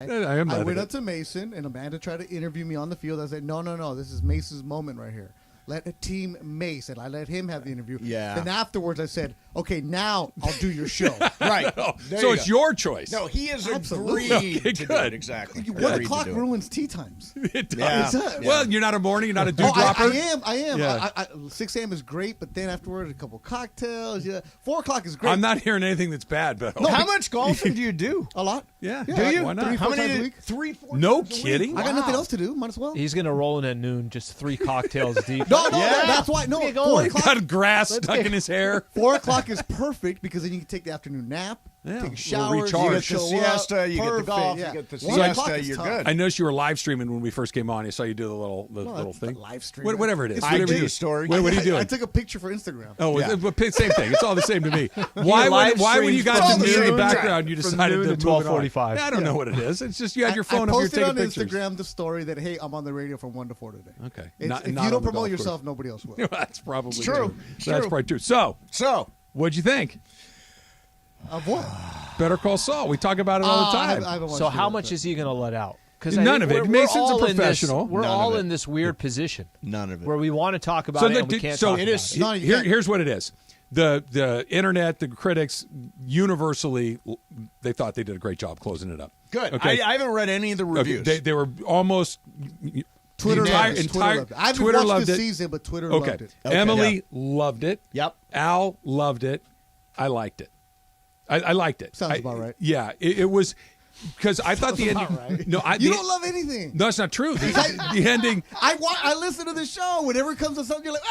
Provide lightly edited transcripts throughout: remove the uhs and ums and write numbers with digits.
I went up to Mason, and Amanda tried to interview me on the field. I said, no, this is Mace's moment right here. Let a team Mase, and I let him have the interview. Yeah. Then afterwards, I said, okay, now I'll do your show. Right. So it's your choice. No, he has Absolutely. agreed Okay, to do good. it. Exactly. 1 o'clock ruins tea times. It does. Yeah. It does. Well, you're not a morning. You're not a dew dropper. I am. Yeah. 6 a.m. is great, but then afterwards, a couple cocktails. Yeah. 4 o'clock is great. I'm not hearing anything that's bad, but How much golfing do you do? A lot. Yeah. Do like, you? Why not? 3-4 How times many? a week? 3-4 No times a week? kidding. I got nothing else to do. Might as well. He's going to roll in at noon, just 3 cocktails deep. No, Yeah. that's why. No, Let's get 4 going. o'clock. Got grass stuck in his hair. 4 o'clock is perfect because then you can take the afternoon nap, Yeah, take a we'll shower, recharge. You get the siesta, you get the Perfect, golf, yeah. you get the 1 o'clock siesta, is you're tough. good. I noticed you were live streaming when we first came on. I saw you do the little thing. Live stream. Whatever it is. It's Whatever IG you do. story. What are you doing? I took a picture for Instagram. Oh, Yeah. but same thing. It's all the same to me. Why live when you streamed got from to noon in the noon background, you from decided noon to to move it on? 12:45. I don't know what it is. It's just you had your phone I up here posted taking on pictures. Instagram the story that, hey, I'm on the radio from 1 to 4 today. Okay. If Not you on don't the promote golf yourself, nobody else will. course. That's probably It's true. That's It's true. probably true. So, So, what'd you think? Of what? Better Call Saul. We talk about it all the time. I haven't watched So it how yet, much but- is he going to let out? Because None of it. Mason's a professional. We're None all of it. in this weird position none of it. where we want to talk about it and we can't talk about it. No, you can't. Here's what it is. The internet, the critics, universally, they thought they did a great job closing it up. Good. Okay. I haven't read any of the reviews. They were almost Twitter entire, loved it. Twitter loved it. I haven't Twitter watched loved the it. season, but Twitter Okay. loved it. Emily Yeah. loved it. Yep. Al loved it. I liked it. I liked it. Sounds about right. Yeah, it was because I thought the ending. About right. No, You don't love anything. No, that's not true. The ending. I listen to the show. Whenever it comes to something, you're like,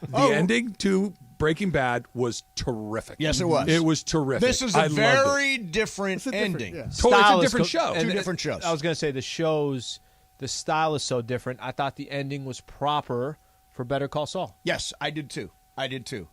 The ending to Breaking Bad was terrific. Yes, it was. It was terrific. This is I a loved very different a different- ending. yeah. Totally, it's a different show. and Two different shows. I was going to say the style is so different. I thought the ending was proper for Better Call Saul. Yes, I did too.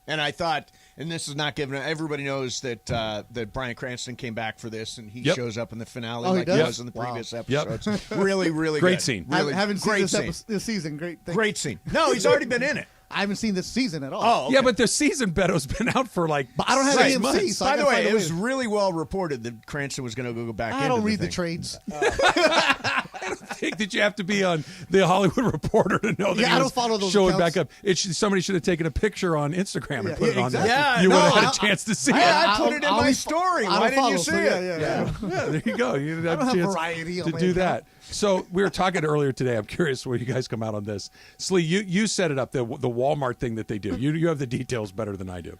And I thought, and this is not given. Everybody knows that that Bryan Cranston came back for this, and he Yep. shows up in the finale Oh, he like he does? was in the Wow. previous Yep. episodes. Really, really Great good. scene. Really, I haven't seen great this season. Great. Thank you. Great scene. No, he's already been in it. I haven't seen this season at all. Oh, okay. Yeah, but the season Beto's been out for like. But I don't have 6 AMC, months. so I By the gotta way, find a it was way. really well reported that Cranston was going to go back I into don't read the the thing. trades. I think that you have to be on the Hollywood Reporter to know that Yeah, he I was don't follow those showing accounts. back up. Somebody should have taken a picture on Instagram and Yeah, put it on exactly. there. Yeah, you no, would have had I- a chance to see I it. put it in my story. Why didn't you see it? Yeah. Yeah, there you go. You I don't a have chance variety on to my do account. that. So we were talking earlier today. I'm curious where you guys come out on this. Slee, you set it up, the Walmart thing that they do. You have the details better than I do.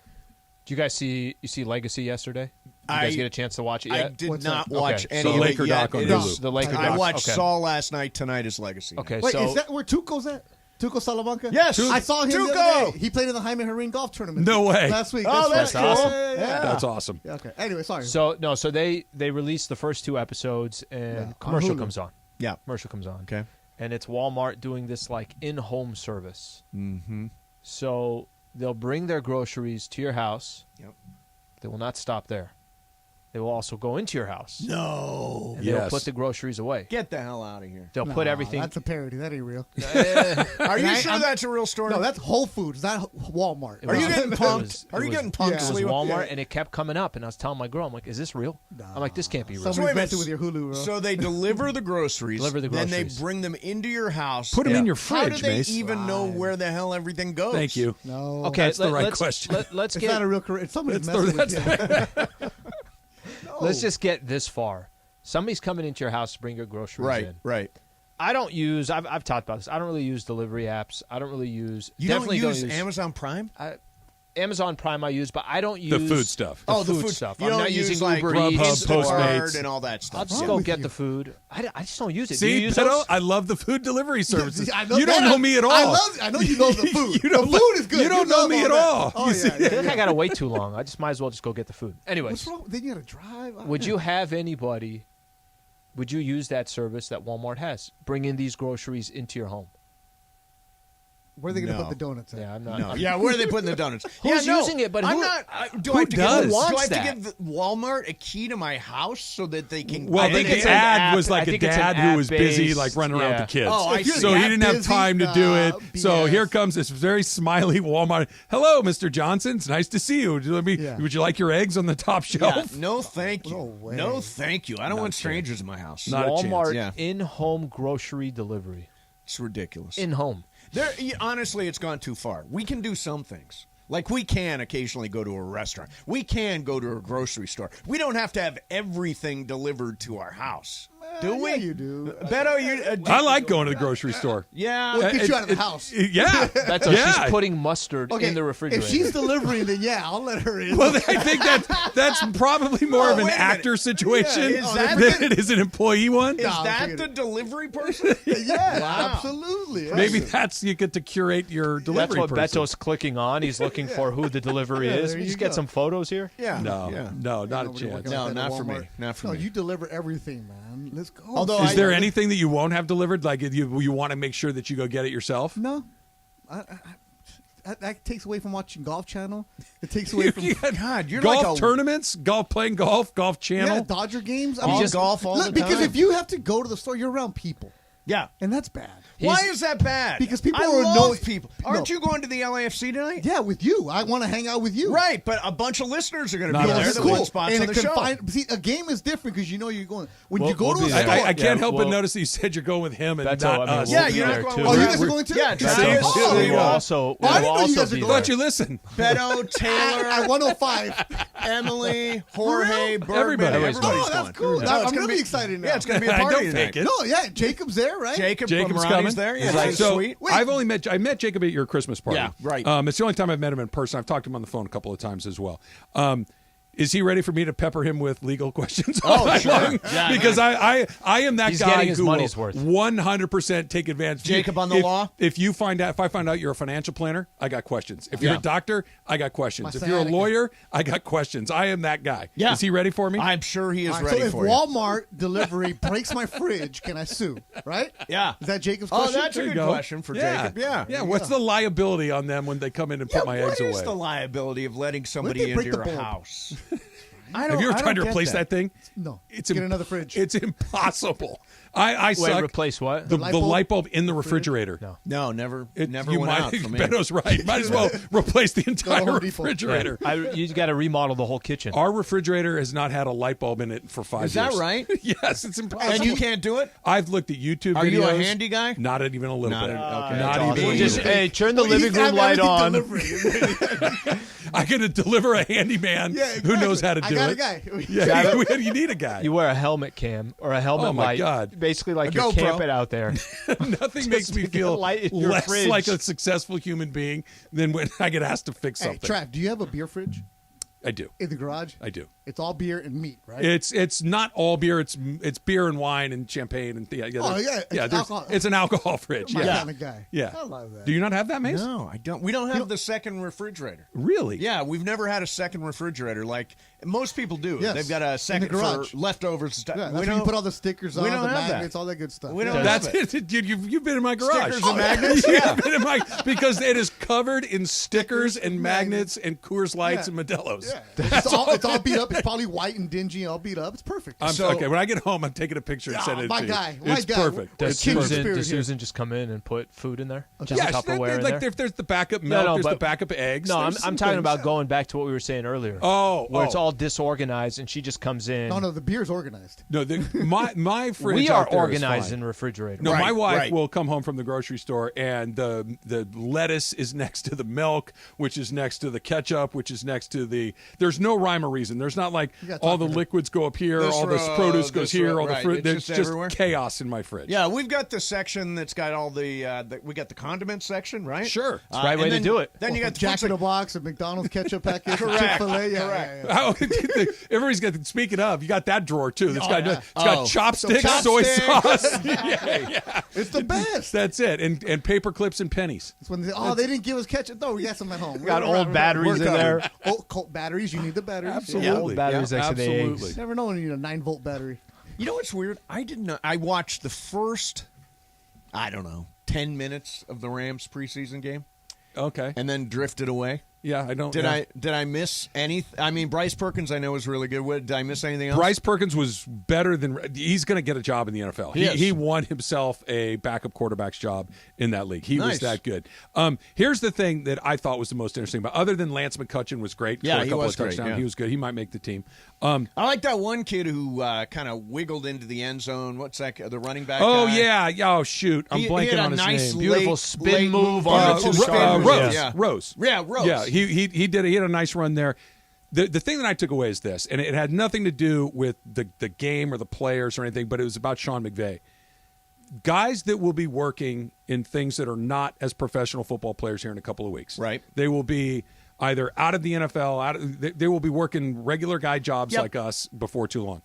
Did you guys see Legacy yesterday? Did you guys get a chance to watch it yet? I did What's not that? watch Okay, any so of it Laker yet. doc on It Hulu. is- The Laker I doc. watched Okay. Saul last night. Tonight is Legacy. Okay, Wait, so is that where Tuco's at? Tuco Salamanca? Yes. I saw him the Tuco. other day. He played in the Jaime Herrin golf tournament. No way. Last week. Oh, That's that's right. cool. Yeah. That's awesome. Yeah, okay. Anyway, sorry. so they released the first 2 episodes and Yeah, on commercial Hulu. comes on. Yeah. Commercial comes on. Okay. And it's Walmart doing this like in-home service. Mm-hmm. So they'll bring their groceries to your house. Yep. They will not stop there. They will also go into your house. No. And they'll Yes. put the groceries away. Get the hell out of here. They'll put everything. That's a parody. That ain't real. Are you I- sure I'm- that's a real story? No, that's Whole Foods, not Walmart. It Are you was- getting it punked? was- Are you it was- getting punked, It was Sliwa? Walmart, and it kept coming up. And I was telling my girl, I'm like, "Is this real?" I'm like, "This can't be real." Somebody's wait a minute. messing with your Hulu, bro. So they deliver the groceries. Deliver the Then groceries. they bring them into your house. Put them in your How do fridge, they Mace. even know where the hell everything goes? Thank you. no. Okay, That's the right let's- question. Let's It's get not a real career. It's somebody's That's messing with you. let's just get this far. Somebody's coming into your house to bring your groceries Right, in. right. I don't use. I've talked about this. I don't really use delivery apps. I don't really use. You definitely don't use Amazon Prime? Amazon Prime I use, but I don't use The food stuff. The Oh, the food food stuff. You I'm don't not use using like Uber Grubhub, Eats. Postmates. and all that I'll stuff. just wrong go with get you? the food. I just don't use it. Do See, you use Beto, those? I love the food delivery services. I You don't that. know me at all. I know you know the food. You don't the food is good. You don't know love me at that. all. Oh, You yeah, see? I feel like I gotta wait too long. I just might as well just go get the food. Anyways, What's wrong? Then you got to drive. would you have anybody? Would you use that service that Walmart has? Bring in these groceries into your home. Where are they going to No. put the donuts at? Yeah, I'm not. No. Yeah, where are they putting the donuts? Who's using it? But I'm who- not. Do who I have to does? give? Who Do I wants have to that? give Walmart a key to my house so that they can? Well, I think the it's an ad app- was like I a think it's an dad who was busy, app-based- like running around yeah. with the kids. Oh, I If you're see. So he that didn't have busy, time to do it. So BS. here comes this very smiley Walmart. Hello, Mr. Johnson. It's nice to see you. Yeah. Would you like your eggs on the top shelf? Yeah, no, thank you. No way. No, thank you. I don't Not want a strangers in my house. Not a chance. Walmart Yeah. in-home grocery delivery. It's ridiculous. In-home. Honestly, it's gone too far. We can do some things. Like we can occasionally go to a restaurant. We can go to a grocery store. We don't have to have everything delivered to our house. Do we? Yeah, you do. Beto, you. I like going to the grocery store. Yeah. Well, get you out of the house. Yeah. That's yeah. she's putting mustard Okay, in the refrigerator. if she's delivering, then yeah, I'll let her in. Well, I think that's probably more of an wait a minute. actor situation Yeah, is that than it is an employee one. Is No, that forget the it. delivery person? yeah, Wow. absolutely. Maybe that's you get to curate your That's delivery what person. Beto's clicking on. He's looking for who the delivery is. there We you just get go. some photos here. Yeah. No, Yeah. no, not a Nobody chance. working No, like that at not for me. Walmart. Not for No, me. you deliver everything, man. Let's go. Although Is I- there anything that you won't have delivered? Like you want to make sure that you go get it yourself? No. That takes away from watching Golf Channel. It takes away from God, you're golf like a tournaments, golf channel. yeah, Dodger games. All golf all the because time? if you have to go to the store, you're around people, Yeah. and that's bad. Why is that bad? Because people I are love know- people. No. Aren't you going to the LAFC tonight? Yeah, with you, I want to hang out with you. Right, but a bunch of listeners are going to Not be us. there That's that cool. want spots and on it the can show. see, a game is different because you know you're going. When We'll- you go we'll to a be store, there. I can't help but well- notice that you said you're going with him and Beto, not I mean, us. we'll Yeah, be you're there not going too. with Oh, you us. guys are going too? Yeah, See? Beto, Oh, Sliwa, We'll also, I didn't know we'll you also guys were be going. Thought there. you listen. Beto, Taylor, at 105. Emily, Jorge, Bergman. Everybody. Everybody's Oh, that's going. cool. No, I'm it's gonna really be excited now. Yeah, it's going to be a I party don't tonight. fake it. No, yeah, Jacob's there, right? Jacob's Jacob's Marani's coming. there. Yeah, He's that's like, So sweet. I've only met I met Jacob at your Christmas party. Yeah, right. It's the only time I've met him in person. I've talked to him on the phone a couple of times as well. Is he ready for me to pepper him with legal questions? all night sure. long? Yeah, because I am that He's guy getting his who money's will worth. 100% take advantage. Jacob on the If- law? If I find out you're a financial planner, I got questions. If you're Yeah. a doctor, I got questions. My If you're a sciatica. lawyer, I got questions. I am that guy. Yeah. Is he ready for me? I'm sure he is All right, ready so if for you. Walmart delivery breaks my fridge, can I sue? Right? Yeah. Is that Jacob's Oh, question? that's a There you good go. question for Jacob. Yeah. Yeah. What's the liability on them when they come in and put my eggs What away? is the liability of letting they somebody break into the your bulb? house? I Have you ever I tried to don't get replace that thing? No. It's Get another fridge. It's impossible. I Wait, suck. replace what? the light light bulb? bulb in the refrigerator. No. No, never You went might, out for me. Beto's right. Might as well replace the Home entire Depot. refrigerator. You got to remodel the whole kitchen. Our refrigerator has not had a light bulb in it for 5 years. Is that right? Yes, it's impossible. And you can't do it? I've looked at YouTube Are videos. you a handy guy? Not even a little Not bit. a- okay. Not That's even. awesome. a Just little bit. hey, turn the Well, living he's room light having on. everything delivered. I could deliver a handyman Yeah, who knows how to I do got it. a guy. Yeah, you need a guy. You wear a helmet cam or a helmet Oh, my light. God. Basically, like A you're GoPro. camping out there. Nothing makes me to get feel light in your less fridge. like a successful human being than when I get asked to fix Hey, something. Trav, do you have a beer fridge I do. in the garage? I do. It's all beer and meat, right? It's not all beer. It's beer and wine and champagne and Oh, there's- yeah, it's there's- alcohol. It's an alcohol fridge. My Yeah, kind of guy. yeah. I love that. Do you not have that, Mase? No, I don't. We don't have the second refrigerator. Really? Yeah, we've never had a second refrigerator like most people do. Yes, They've got a second in the garage. for leftovers and stuff. Yeah, we that's where don't you put all the stickers on, we the don't have that. magnets, all that good stuff. We Yeah. don't That's have it. You've been in my garage. Stickers and magnets? You've Yeah. been in my because it is covered in stickers and magnets and Coors Lights Yeah. and Modelo's. Yeah. It's all beat up. It's probably white and dingy and all beat up. It's perfect. Okay, when I get home, I'm taking a picture and sending it my to guy, you. my It's guy. perfect. Does It's King perfect. Spirit Does here. Susan just come in and put food in there? Just Yeah, Tupperware in like there? there's the backup milk, there's the but- backup eggs. No, there's I'm some talking things. about going back to what we were saying earlier. Oh, It's all disorganized, and she just comes in. No, the beer's organized. no. My fridge. we are out there is organized fine. in refrigerator. No, Right, my wife right. will come home from the grocery store, and the lettuce is next to the milk, which is next to the ketchup, which is next to the. There's no rhyme or reason. There's not like gotta all talk the to her. liquids go up here, This all this row, produce goes this here, row, all the right. fruit. It's There's just everywhere? chaos in my fridge. Yeah, we've got the section that's got all the we got the condiment section, right? Sure. It's the right way and to then- do it. Then you got the Jack in food the Box, a McDonald's ketchup package, Correct, Chick-fil-A. Yeah, correct. yeah, yeah. Everybody's got. Speaking of, you got that drawer too. It's got yeah. it's got Oh. chopsticks, So soy chopsticks. sauce. yeah. It's the best. That's it, and paper clips and pennies. It's when they didn't give us ketchup. No, we got some at home. Got We're- old batteries in there. Old cold batteries. You need the batteries. Absolutely. Yeah, old batteries Yeah, next to the absolutely. eggs. Never know when you need a 9-volt battery. You know what's weird? I didn't know. I watched the first, I don't know, 10 minutes of the Rams preseason game Okay. and then drifted away. Yeah, I don't. Did yeah. I miss anything? I mean, Bryce Perkins I know was really good. Did I miss anything else? Bryce Perkins was better than. He's going to get a job in the NFL. He is. He won himself a backup quarterback's job in that league. He was Nice. that good. Here's the thing that I thought was the most interesting. But other than Lance McCutcheon was great. Yeah, scored a he couple was of great, touchdowns. yeah. He was good. He might make the team. I like that one kid who kind of wiggled into the end zone. What's that? The running back. Oh guy? yeah. Oh shoot, I'm He blanking had a on his nice name. Beautiful spin late move on the two beautiful spin move. stars. Yeah. Rose. Yeah, Rose. Yeah, he did. He had a nice run there. The thing that I took away is this, and it had nothing to do with the game or the players or anything, but it was about Sean McVay. Guys that will be working in things that are not as professional football players here in a couple of weeks. Right. They will be either out of the NFL, they will be working regular guy jobs like us before too long.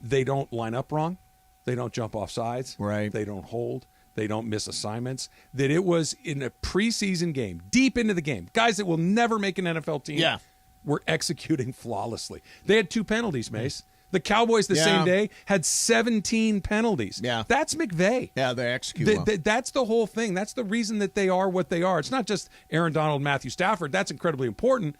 They don't line up wrong. They don't jump off sides. Right. They don't hold. They don't miss assignments. That it was in a preseason game, deep into the game. Guys that will never make an NFL team were executing flawlessly. They had 2 penalties, Mace. The Cowboys the same day had 17 penalties. Yeah. That's McVay. Yeah, they execute well. That's the whole thing. That's the reason that they are what they are. It's not just Aaron Donald, Matthew Stafford. That's incredibly important.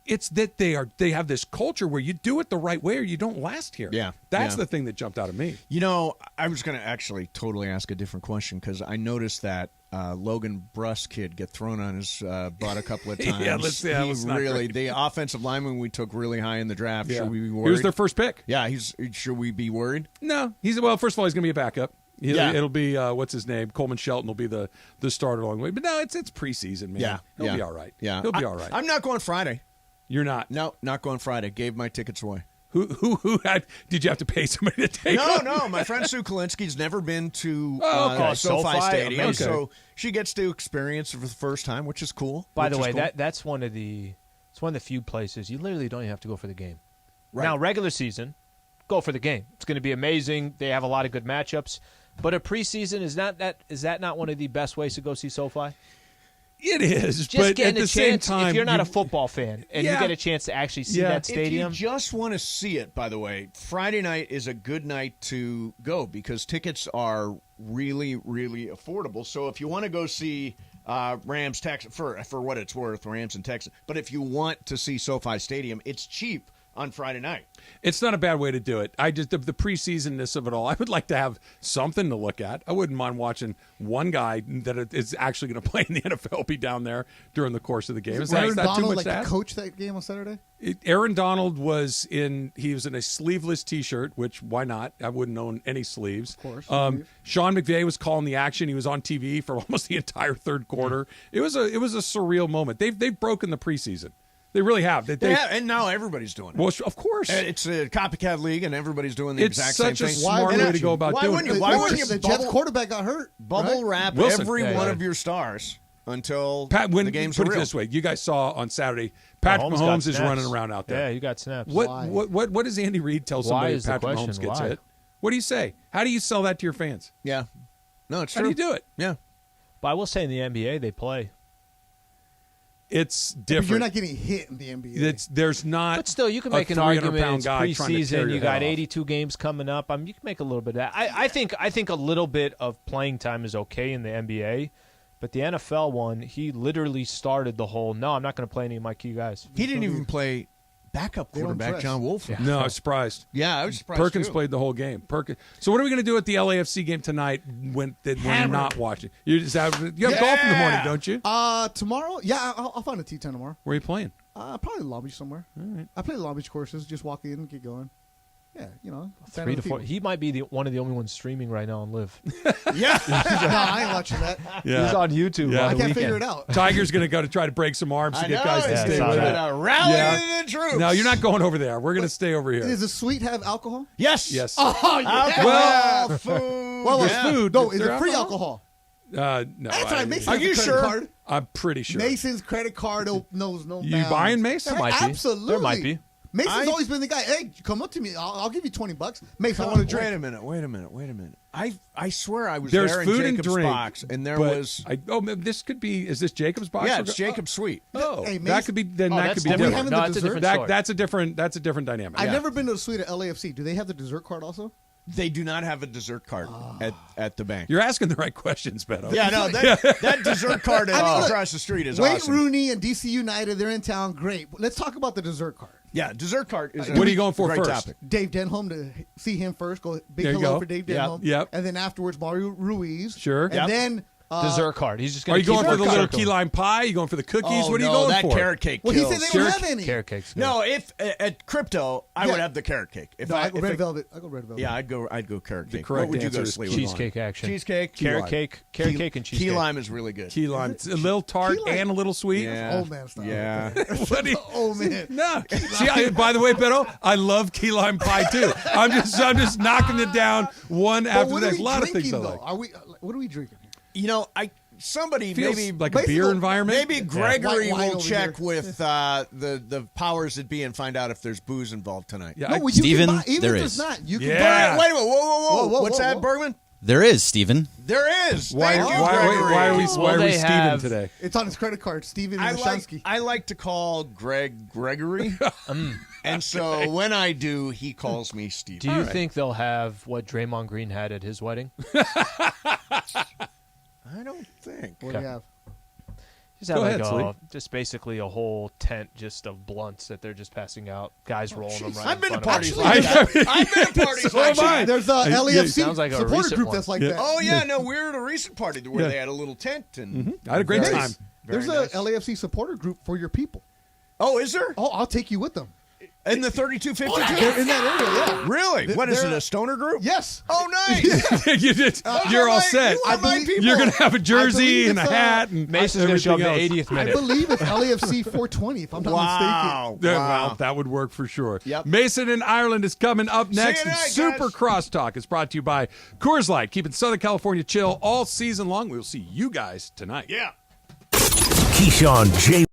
It's that they have this culture where you do it the right way or you don't last here. Yeah. That's Yeah. the thing that jumped out of me. You know, I was going to actually totally ask a different question because I noticed that Logan Bruss kid get thrown on his butt a couple of times. let's not really great. the offensive lineman we took really high in the draft. Should we be worried? He was their first pick. Yeah, should we be worried? No, first of all, he's going to be a backup. Yeah. It'll be what's his name? Coleman Shelton will be the starter along the way. But no, it's preseason, man. Yeah, he'll be all right. Yeah, he'll be all right. I'm not going Friday. You're not. No, not going Friday. Gave my tickets away. Who had? Did you have to pay somebody to take? No. My friend Sue Kalinsky's never been to okay. SoFi Stadium, Amazing. so she gets to experience it for the first time, which is cool. By the which way, is cool. that's one of the few places you literally don't even have to go for the game. Right. Now, regular season, go for the game. It's going to be amazing. They have a lot of good matchups. But a preseason is that not one of the best ways to go see SoFi? It is, Just but getting at the a same chance. time, If you're not a football fan and you get a chance to actually see that stadium, If you just want to see it, by the way, Friday night is a good night to go because tickets are really, really affordable. So if you want to go see Rams, Texas, for what it's worth, Rams and Texas, but if you want to see SoFi Stadium, it's cheap on Friday night. It's not a bad way to do it. I just the preseasonness of it all. I would like to have something to look at. I wouldn't mind watching one guy that is actually going to play in the NFL be down there during the course of the game. Is that Aaron not too Donald much to ask? coach that game on Saturday? Aaron Donald was in a sleeveless T-shirt, which why not? I wouldn't own any sleeves. Of course. Sean McVay was calling the action. He was on TV for almost the entire third quarter. It was a surreal moment. They've broken the preseason. They really have. They have, and now everybody's doing it. Well, of course. It's a copycat league, and everybody's doing the It's exact same such a thing. smart way to go about why doing wouldn't it. you? Why wouldn't you The Jets quarterback got hurt. bubble right? wrap Wilson. every Yeah, one yeah. of your stars until When the game's put real? it this way, you guys saw on Saturday, Patrick Mahomes got Mahomes is snaps. running around out there. Yeah, you got snaps. What does Andy Reid tell somebody is if the Patrick question? Mahomes gets Why? hit? What do you say? How do you sell that to your fans? Yeah, no, it's How true. do you do it? Yeah, But I will say in the NBA they play. It's But different. you're not getting hit in the NBA. There's not. But still, you can a make an 300-pound argument. It's guy trying to tear preseason. your You head got off. 82 games coming up. You can make a little bit of that. I think a little bit of playing time is okay in the NBA, but the NFL one, he literally started the whole. No, I'm not going to play any of my key guys. he didn't even play backup They don't quarterback dress. John Wolford. No, I was surprised. Yeah, I was surprised. Perkins too. played the whole game. So what are we going to do at the LAFC game tonight when we're not watching? You have golf in the morning, don't you? Tomorrow? Yeah, I'll find a tea time tomorrow. Where are you playing? Probably Long Beach somewhere. All right. I play Long Beach courses. Just walk in and get going. Yeah, you know. 3 to 4. He might be one of the only ones streaming right now on Live. Yeah, No, I ain't watching that. He's on YouTube. Yeah. on I the can't weekend. figure it out. Tiger's going to go to try to break some arms to I get know. guys to It's stay saw with that. it. a rally Yeah. to the troops. No, you're not going over there. We're going to stay over here. Does the suite have alcohol? Yes. Yes. Oh, yeah. Alcohol, food. Well, There's yeah. food. No, Is is there it free alcohol? alcohol? No. That's right. Mason Are has a you credit sure? card. I'm pretty sure. Mason's credit card knows no You bounds. buying Mace? There might be. Absolutely. There might be. Mason's always been the guy. Hey, come up to me. I'll give you $20. Mason, I want to drink. Wait a minute. I swear I was There's there food in and Jacob's drink, box, and there but was. this could be. Is this Jacob's box? Yeah, it's Jacob's suite. Oh, Hey, that Mace- could be. Then Oh, that that's could be different. different. having the No, it's a dessert? different story. That's a different dynamic. I've Yeah. never been to a suite at LAFC. Do they have the dessert card also? They do not have a dessert cart at the bank. You're asking the right questions, Beto. Yeah, no, that dessert cart across the street is Wayne awesome. Rooney and DC United, they're in town. Great. Let's talk about the dessert cart. Yeah, dessert cart is What are you going for great first? topic. Dave Denholm to see him first. Go big There you hello go. for Dave Yep. Denholm. Yep. And then afterwards, Mario Ruiz. Sure. And Yep. then Dessert card. He's just going Are to you going for the little circle. key lime pie? You going for the cookies? Oh, What are you no, going that for? carrot cake Well, he kills. said they don't have any. Carrot cakes. good. No, if at crypto, I would have the carrot cake. If No, I I go if red it- velvet. I go red velvet. Yeah, I'd go carrot cake. correct What would you go, answer is Sliwa? Cheesecake action. Cheesecake, Carrot lime. cake. Carrot cake and cheesecake. Key lime is really good. Key lime. It's a little tart Key lime. and a little sweet. Yeah. Old man style. Yeah. What do you- Oh man. No. See, by the way, Beto, I love key lime pie too. I'm just knocking it down one But after what the are next. we A lot of drinking, things I though? like. Are we? What are we drinking here? You know, somebody Feels maybe like a beer basically- environment. maybe Gregory White wine will over check here. with the powers that be and find out if there's booze involved tonight. Yeah, No, I- you Steven, can buy, even there if is. there's not, you can Yeah. buy. Wait a minute. Whoa. Whoa, What's whoa, that, whoa. Bergman? There is, Steven. There is. why Thank you, why Gregory. are we Well, Steven have- today? It's on his credit card, Steven I Mashansky. like to call Greg Gregory. And so when I do, he calls me Steve. Do you think they'll have what Draymond Green had at his wedding? I don't think. What do you have? Just have Go like ahead, Slee. just basically a whole tent just of blunts that they're just passing out. Guys rolling them right I've in been to front parties of like Actually- that. I've been to parties So like am I. that. There's a LAFC sounds like a supporter recent group one. that's like Yeah. that. Oh, yeah, no, we were at a recent party where Yeah. they had a little tent. And I had a great Very time. nice. There's Very a nice. LAFC supporter group for your people. Oh, is there? Oh, I'll take you with them. In the 3252? They're in that area, yeah. Really? What is They're- it, a stoner group? Yes. Oh, nice. You're all my- set. you are my people. You're going to have a jersey believe and a it's, hat. And Mason's going to show up in the everything 80th I minute. believe it's LAFC 420, if I'm not Wow. Yeah, Wow. well, that would work for sure. Yep. Mason in Ireland is coming up next. you And tonight, Super guys. Crosstalk is brought to you by Coors Light, keeping Southern California chill all season long. We'll see you guys tonight. Yeah. Keyshawn, J.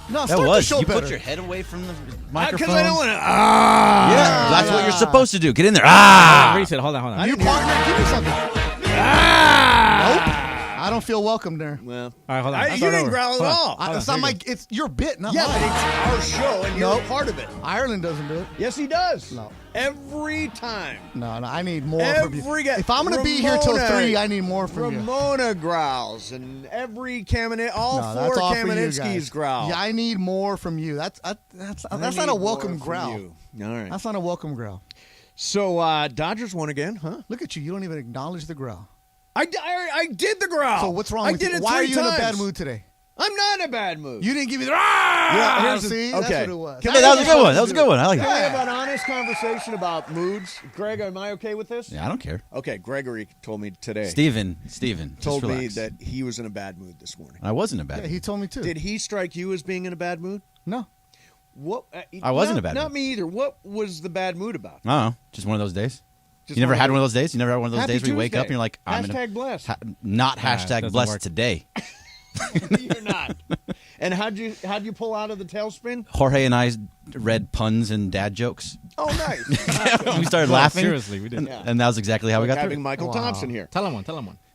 No, That start the was. show You better. put your head away from the microphone. Because I don't want to. Yeah, that's what you're supposed to do. Get in there. Ah! Reset. Hold on. You partner, give me something. Nope. I don't feel welcome there. Well, All right, hold on. you didn't growl at all. It's not my. It's your bit, not Yeah, mine. but it's our show, and you're a part of it. Ireland doesn't do it. Yes, he does. No. Every time. No, I need more from you. Every guy. If I'm going to be here till 3, I need more from you. Ramona growls, and every all No, four that's all for you Kamenetsky's guys. growl. Yeah, I need more from you. That's not a welcome growl. All right. That's not a welcome growl. So Dodgers won again, huh? Look at you. You don't even acknowledge the growl. I did the growl. So what's wrong I with did you? it Why are 3 you in a bad times. mood today? I'm not in a bad mood. You didn't give me the Yeah, See, okay. that's what it was. That was a good one. That was a good one. I like Can we it. have an honest conversation about moods? Greg, am I okay with this? Yeah, I don't care. Okay, Gregory told me today. Steven, told just me relax. that he was in a bad mood this morning. I wasn't a bad. Yeah, he told me too. Did he strike you as being in a bad mood? No. What? I wasn't in a bad Not mood. me either. What was the bad mood about? I don't know. Just one of those days. Just You never one had of one of those days? You never had one of those Happy days where you wake Tuesday. up and you're like, I'm in a, Hashtag blessed. not hashtag doesn't blessed work. today. You're not. And how'd you pull out of the tailspin? Jorge and I read puns and dad jokes. Oh, nice. We started No, laughing. seriously, we did. And, Yeah. and that was exactly how we got having through. Michael Wow. Thompson here. Tell him one.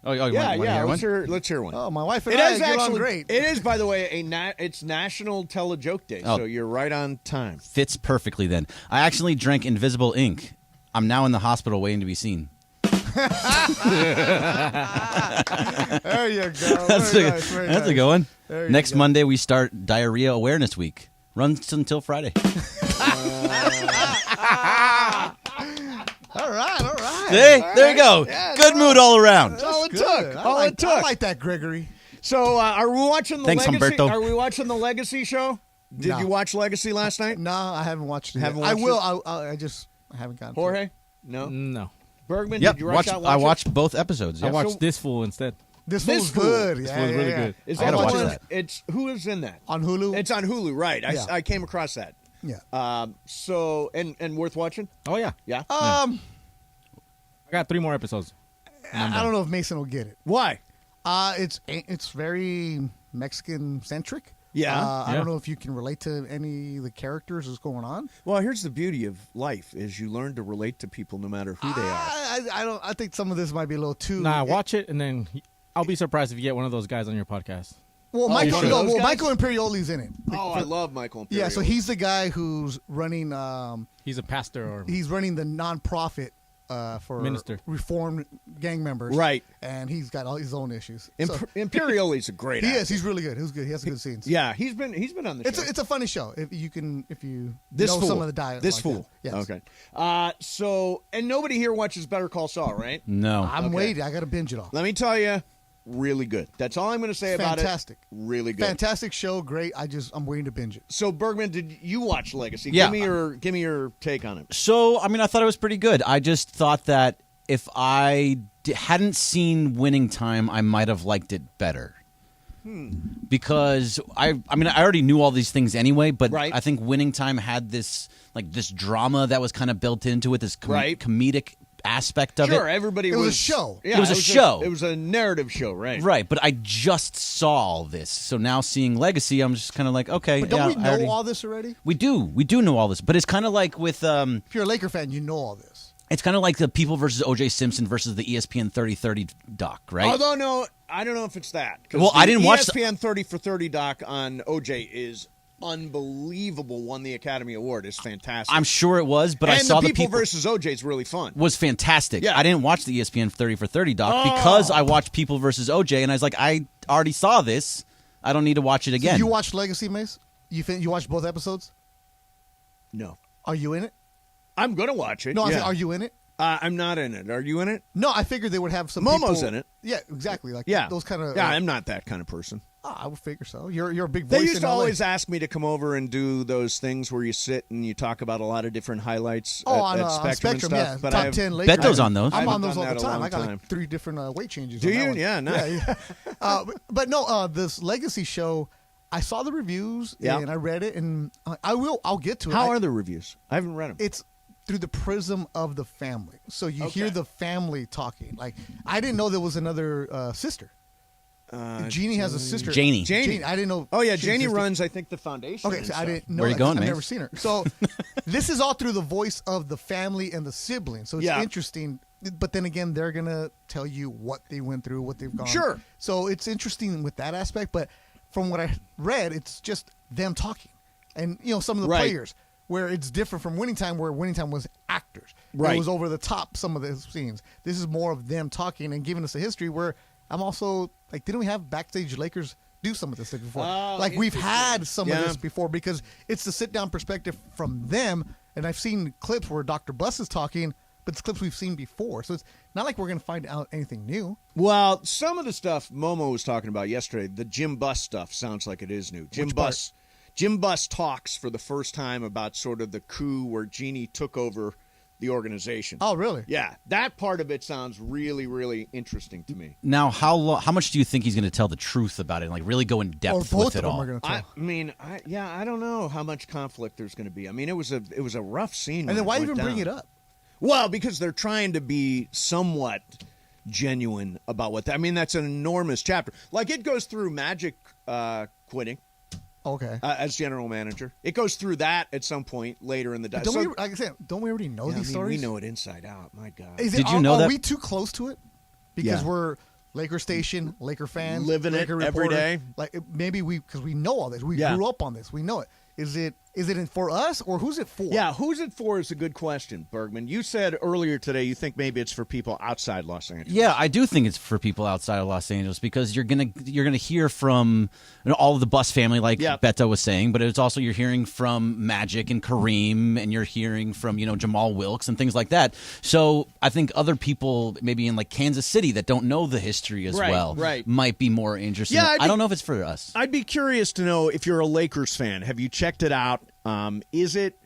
Oh, you Yeah, want to hear one? let's hear one. Oh, my wife and It I is get on actually great. It is, by the way, it's National Tell a Joke Day, Oh. so you're right on time. Fits perfectly then. I actually drank invisible ink. I'm now in the hospital waiting to be seen. There you go. That's, Very a, nice, very that's a nice. good one. There you Next go. Monday, we start Diarrhea Awareness Week. Runs until Friday. All right. See? There you go. Yeah, Good mood all around. That's all it Good. took. I All like, it took. I like that, Gregory. So, are we watching the Thanks, Legacy? Humberto. Are we watching the Legacy show? Did No. you watch Legacy last night? No, I haven't watched it. Haven't yet. I watched will. I just haven't gotten. to it. Jorge? No. No. Bergman? Yep. Did you rush out? I watch it? watched both episodes. I Yeah. watched this fool instead. This This was fool. good. This Yeah, fool was yeah, really yeah. good. Is I that gotta the watch one? that. It's who is in that? On Hulu. It's on Hulu, right? Yeah. I came across that. yeah. So and worth watching. Oh yeah. Yeah. I got 3 more episodes. I don't know if Mason will get it. Why? It's very Mexican centric. Yeah. I Yeah. don't know if you can relate to any of the characters that's going on. Well, here's the beauty of life: is you learn to relate to people no matter who they are. I don't. I think some of this might be a little too. Nah, watch it and then I'll be surprised if you get one of those guys on your podcast. Well, you Michael. should. No, Those well, guys? Michael Imperioli's in it. Oh, I love Michael Imperioli. Yeah, so he's the guy who's running. He's a pastor or He's running the nonprofit for Minister. reformed gang members. Right. And he's got all his own issues. So, Imperioli's a great. he actor. is. He's really good. He's good. He has good scenes. Yeah, he's been on the show. It's a funny show if you This know fool. some of the dialogue. This like fool. that. Yes. Okay. So and nobody here watches Better Call Saul, right? No. I'm Okay. waiting. I got to binge it all. Let me tell you, really good. That's all I'm going to say about it. Fantastic. Really good. Fantastic show. Great. I'm waiting to binge it. So Bergman, did you watch Legacy? Yeah. Give me your take on it. So, I mean, I thought it was pretty good. I just thought that if I hadn't seen Winning Time, I might have liked it better. Because I mean, I already knew all these things anyway, but Right. I think Winning Time had this drama that was kind of built into it, this Right. comedic aspect of Sure, it. everybody It was a show. Yeah, It was a show. It was a narrative show, right? Right, but I just saw all this. So now seeing Legacy, I'm just kind of like, okay. But don't yeah, we I know already- all this already? We do know all this, but it's kind of like with If you're a Laker fan, you know all this. it's kind of like the People versus O.J. Simpson versus the ESPN 30-30 doc, right? Although no, I don't know if it's that. 'Cause Well, I the didn't watch the- ESPN 30 for 30 doc on OJ is unbelievable. Won the Academy Award. It's fantastic. I'm sure it was, but and I saw the the People versus OJ is really fun. was fantastic. Yeah. I didn't watch the ESPN 30 for 30 doc Oh. because I watched People versus OJ, and I was like, I already saw this. I don't need to watch it again. You watched Legacy, Mace? You watched both episodes? No, Are you in it? I'm gonna watch it. No, I yeah. said, are you in it? I'm not in it. Are you in it? No, I figured they would have some Momo's people- in it. Yeah, exactly. Like Yeah, those kind of. Yeah, I'm not that kind of person. I would figure so. You're a big voice. They used in to LA. always ask me to come over and do those things where you sit and you talk about a lot of different highlights Oh, at on Spectrum, Spectrum, and stuff. yeah. But Top I've, 10 Lakers. Beto's on those. I'm I on haven't those all done the that a time. long I got time. like 3 different weight changes. Do on that you? one. Yeah, nice. But no, this Legacy show, I saw the reviews Yeah. and I read it, and I'll get to it. How are the reviews? I haven't read them. It's through the prism of the family. So you hear Okay. the family talking. Like, I didn't know there was another sister. Jeannie has a sister. Janie. I didn't know. Oh, yeah, she had a Janie sister. runs, I think, the foundation. Okay, and so I stuff. didn't know. Where you that, going, 'cause I've Mace? never seen her. So this is all through the voice of the family and the siblings. So it's interesting. But then again, they're gonna tell you what they went through, what they've gone. Sure. So it's interesting with that aspect. But from what I read, it's just them talking, and some of the players. Where it's different from Winning Time, where Winning Time was actors. Right. It was over the top, some of the scenes. This is more of them talking and giving us a history where I'm also, like, didn't we have backstage Lakers do some of this stuff before? Oh, like, we've had some of Yeah. this before because it's the sit-down perspective from them, and I've seen clips where Dr. Buss is talking, but it's clips we've seen before. So it's not like we're going to find out anything new. Well, some of the stuff Momo was talking about yesterday, the Jim Buss stuff, sounds like it is new. Jim Buss talks for the first time about sort of the coup where Jeannie took over the organization. Oh, really? Yeah, that part of it sounds really, really interesting to me. Now, how much do you think he's going to tell the truth about it and like really go in Or depth both with of it them all? are going to tell. I mean, I don't know how much conflict there's going to be. I mean, it was a rough scene. And then why even bring it up? Well, because they're trying to be somewhat genuine about what. I mean, that's an enormous chapter. Like, it goes through Magic quitting. Okay. As general manager, it goes through that at some point later in the day. Don't we, like I said, don't we already know these stories? We know it inside out. My God, Did you know are that? we too close to it? Because Yeah. we're Laker Station, Laker fans, Living it Laker every reporter. day. Like maybe because we know all this, we Yeah. grew up on this, we know it. Is it for us or who's it for? Yeah, who's it for is a good question, Bergman. You said earlier today you think maybe it's for people outside Los Angeles. Yeah, I do think it's for people outside of Los Angeles because you're gonna hear from all of the Buss family, like Beto was saying, but it's also you're hearing from Magic and Kareem, and you're hearing from Jamal Wilkes and things like that. So I think other people maybe in like Kansas City that don't know the history as well might be more interested. Yeah, I don't know if it's for us. I'd be curious to know if you're a Lakers fan. Have you checked it out? Is it?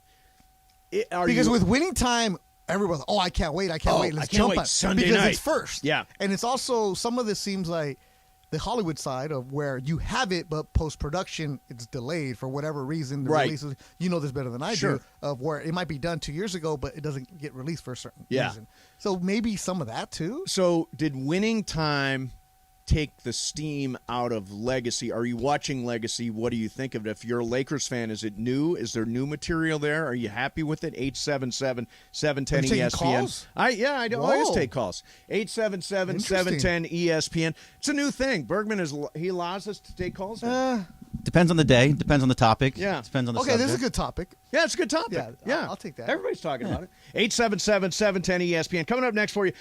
Because with Winning Time, everyone's I can't wait, let's jump wait. on Sunday because night. it's first. Yeah, and it's also some of this seems like the Hollywood side of where you have it, but post production it's delayed for whatever reason. The releases, you know this better than I do, of where it might be done 2 years ago, but it doesn't get released for a certain reason. So maybe some of that too. So did Winning Time take the steam out of Legacy? Are you watching Legacy? What do you think of it? If you're a Lakers fan, is it new? Is there new material there? Are you happy with it? 877-710 ESPN. Calls? I always take calls. 877-710 ESPN. It's a new thing. Bergman he allows us to take calls. Depends on the day. Depends on the topic. Yeah. Depends on the Okay, subject. this is a good topic. Yeah, it's a good topic. Yeah, I'll take that. Everybody's talking about it. 877-710 ESPN. Coming up next for you,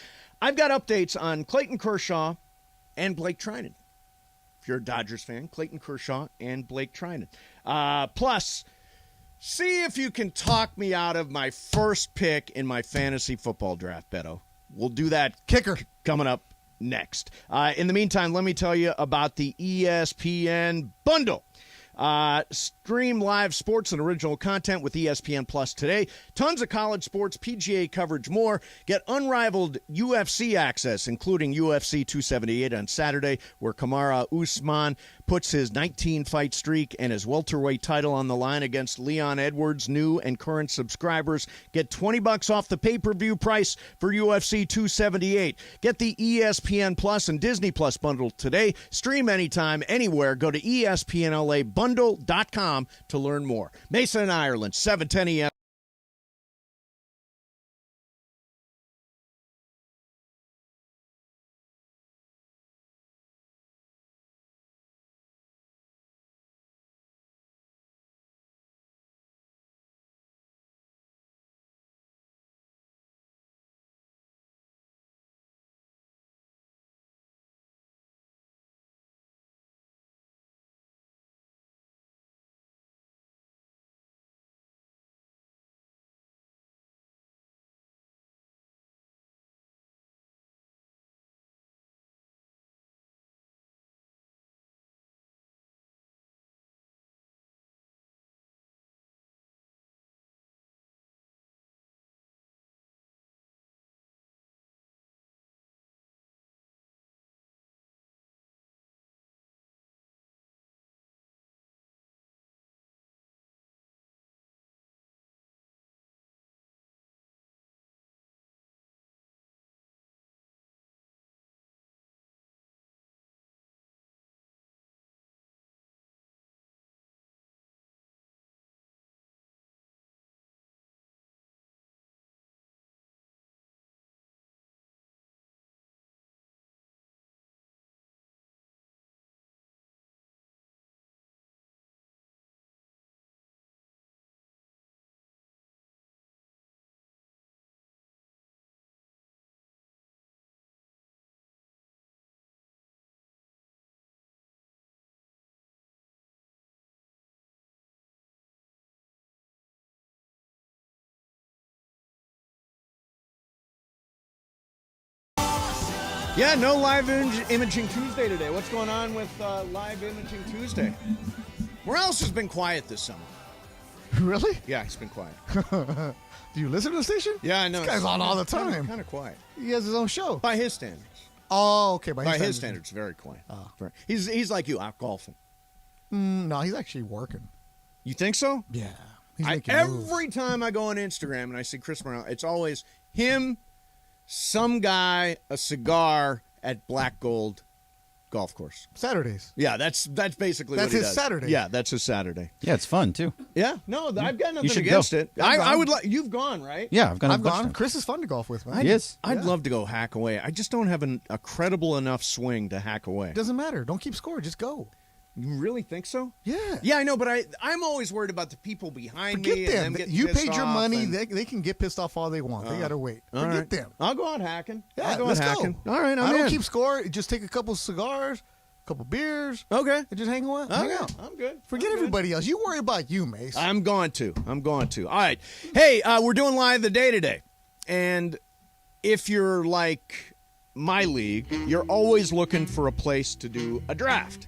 I've got updates on Clayton Kershaw and Blake Trinan. If you're a Dodgers fan, Clayton Kershaw and Blake Trinan. Plus, see if you can talk me out of my first pick in my fantasy football draft, Beto. We'll do that Kicker coming up next. In the meantime, let me tell you about the ESPN bundle. Stream live sports and original content with ESPN Plus today. Tons of college sports, PGA coverage, more. Get unrivaled UFC access, including UFC 278 on Saturday, where Kamaru Usman puts his 19-fight streak and his welterweight title on the line against Leon Edwards. New and current subscribers get $20 off the pay-per-view price for UFC 278. Get the ESPN Plus and Disney Plus bundle today. Stream anytime, anywhere. Go to ESPNLABundle.com to learn more. Mase in Ireland, 710 ESPN. Yeah, no live imaging Tuesday today. What's going on with live imaging Tuesday? Morales has been quiet this summer. Really? Yeah, he's been quiet. Do you listen to the station? Yeah, I know. This guy's on all the time. Kind of quiet. He has his own show. By his standards. Oh, okay. By his standards, very quiet. Oh. He's like you, out golfing. No, he's actually working. You think so? Yeah. He's making moves. Every time I go on Instagram and I see Chris Morales, it's always him, some guy, a cigar at Black Gold golf course. Saturdays. Yeah, that's basically That's what he his does. Saturday. Yeah, that's his Saturday. Yeah, it's fun too. Yeah, no, I've got nothing should against go. it. I would like. You've gone, right? Yeah, I've gone. I've gone. Chris is fun to golf with, man. He is. I'd love to go hack away. I just don't have a credible enough swing to hack away. Doesn't matter. Don't keep score. Just go. You really think so? Yeah. Yeah, I know, but I'm always worried about the people behind Forget me. them. And them getting You pissed paid your off money. and- They can get pissed off all they want. They got to wait. All Forget right. them. I'll go out hacking. Yeah, I'll go let's out hacking. go. All right, I don't in. keep score. Just take a couple cigars, a couple beers, Okay. and just hang out. Hang out. I'm good. Forget I'm good. everybody else. You worry about you, Mase. I'm going to. All right. Hey, we're doing Live the Day today. And if you're like my league, you're always looking for a place to do a draft.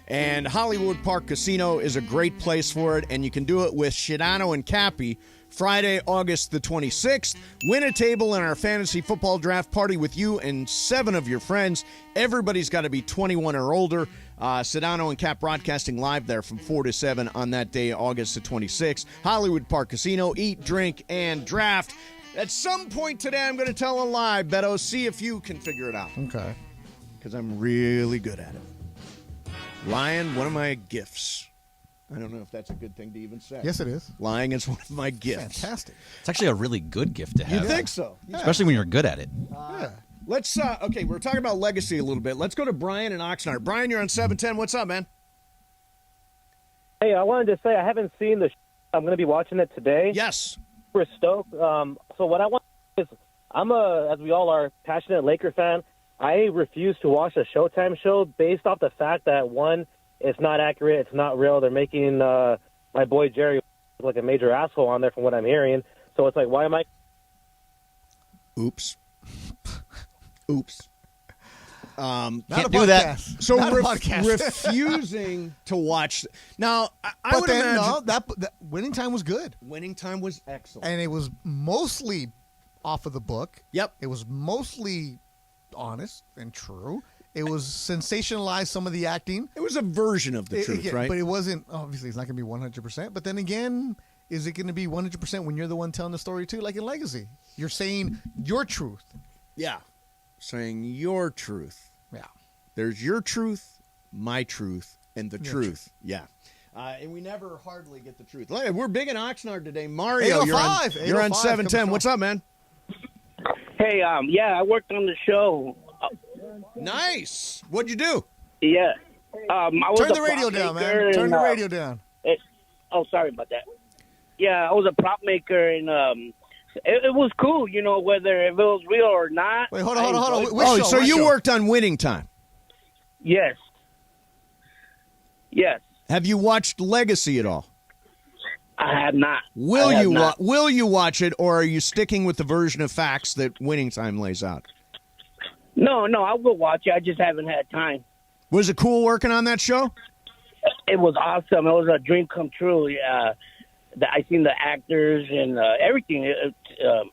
And Hollywood Park Casino is a great place for it, and you can do it with Shidano and Cappy Friday, August the 26th. Win a table in our fantasy football draft party with you and 7 of your friends. Everybody's got to be 21 or older. Sedano and Cap broadcasting live there from 4 to 7 on that day, August the 26th. Hollywood Park Casino, eat, drink, and draft. At some point today, I'm going to tell a lie, Beto. See if you can figure it out. Okay. Because I'm really good at it. Lying, one of my gifts. I don't know if that's a good thing to even say. Yes, it is. Lying is one of my gifts. Fantastic. It's actually a really good gift to You have. think so? Especially when you're good at it. Yeah. Let's, okay, we're talking about legacy a little bit. Let's go to Brian in Oxnard. Brian, you're on 710. What's up, man? Hey, I wanted to say I haven't seen the I'm going to be watching it today. Yes. Super stoked. So what I want is, I'm as we all are, passionate Laker fan. I refuse to watch a Showtime show based off the fact that, one, it's not accurate, it's not real. They're making my boy Jerry look like a major asshole on there from what I'm hearing. So it's like, why am I... Oops. Oops. Not Can't a do podcast. that. So Not a podcast. refusing to watch. Now, I But would then, imagine no, that winning time was good. winning time was excellent. And it was mostly off of the book. Yep. It was mostly honest and true. It was sensationalized, some of the acting. It was a version of the truth, Yeah, right? But it wasn't, obviously, it's not going to be 100%. But then again, is it going to be 100% when you're the one telling the story too? Like in Legacy. You're saying your truth. Yeah. Saying your truth. Yeah. There's your truth, my truth, and the Your truth. Yeah. And we never hardly get the truth. Hey, we're big in Oxnard today. Mario, you're on 805, you're on 805, 710. What's up, man? Hey, yeah, I worked on the show. Nice. What'd you do? Yeah. I was Turn a the radio prop down, maker man. Turn and, the radio down. sorry about that. Yeah, I was a prop maker, and it was cool, you know, whether if it was real or not. Wait, hold on. I enjoyed Which Oh, show? so Which you show? worked on Winning Time. Yes. Yes. Have you watched Legacy at all? I have not. Will I have you not. will you watch it, or are you sticking with the version of facts that Winning Time lays out? No, I will watch it. I just haven't had time. Was it cool working on that show? It was awesome. It was a dream come true. I seen the actors and everything.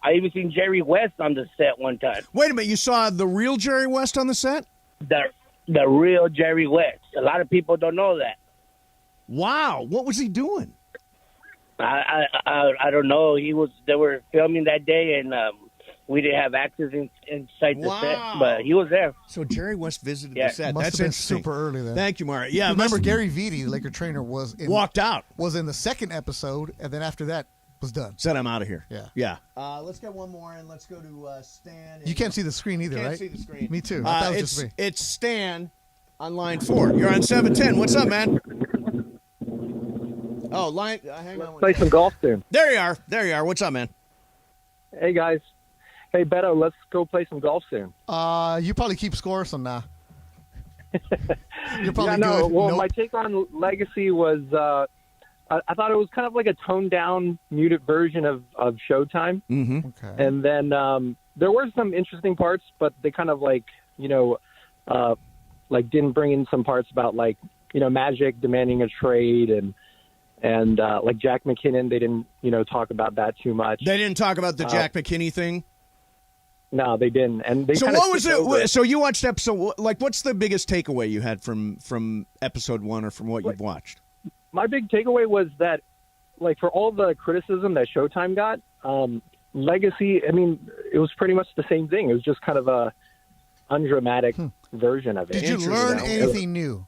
I even seen Jerry West on the set one time. Wait a minute, you saw the real Jerry West on the set? The real Jerry West. A lot of people don't know that. Wow, what was he doing? I don't know. They were filming that day, and we didn't have access inside the set, but he was there. So Jerry West visited Yeah. the set. Must That's have been interesting. super early then. Thank you, Mario. Yeah, Remember, must- Gary Vitti, the Laker trainer, walked out. Was in the second episode, and then after that was done. Said I'm out of here. Yeah. Let's get one more, and let's go to Stan. You can't see the screen either, Can't right? see the screen. Me too. I thought it was it's just me. it's Stan on line 4. You're on 710. What's up, man? Oh, hang on. One Play second. some golf soon. There you are. What's up, man? Hey, guys. Hey, Beto, let's go play some golf soon. You probably keep score, so nah. You're probably Yeah, no, good. well, Nope. my take on Legacy was I thought it was kind of like a toned-down, muted version of Showtime. Mm-hmm. Okay. And then there were some interesting parts, but they kind of like like didn't bring in some parts about like, Magic demanding a trade and like Jack McKinnon, they didn't, talk about that too much. They didn't talk about the Jack McKinney thing? No, they didn't. And they so what was it? So you watched episode, like what's the biggest takeaway you had from episode 1 or from what you've watched? My big takeaway was that, like, for all the criticism that Showtime got, Legacy, I mean, it was pretty much the same thing. It was just kind of a undramatic version of it. Did you learn anything new?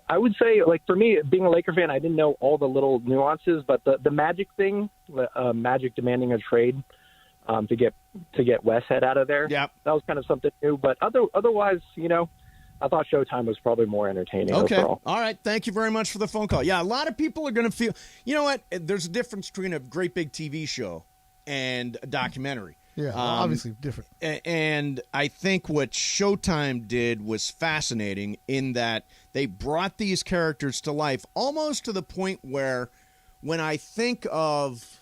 I would say, like, for me, being a Laker fan, I didn't know all the little nuances, but the Magic thing, Magic demanding a trade to get Westhead out of there, that was kind of something new. But otherwise, I thought Showtime was probably more entertaining overall. All right. Thank you very much for the phone call. Yeah, a lot of people are going to feel, you know what? There's a difference between a great big TV show and a documentary. Yeah, obviously different. And I think what Showtime did was fascinating in that they brought these characters to life almost to the point where when I think of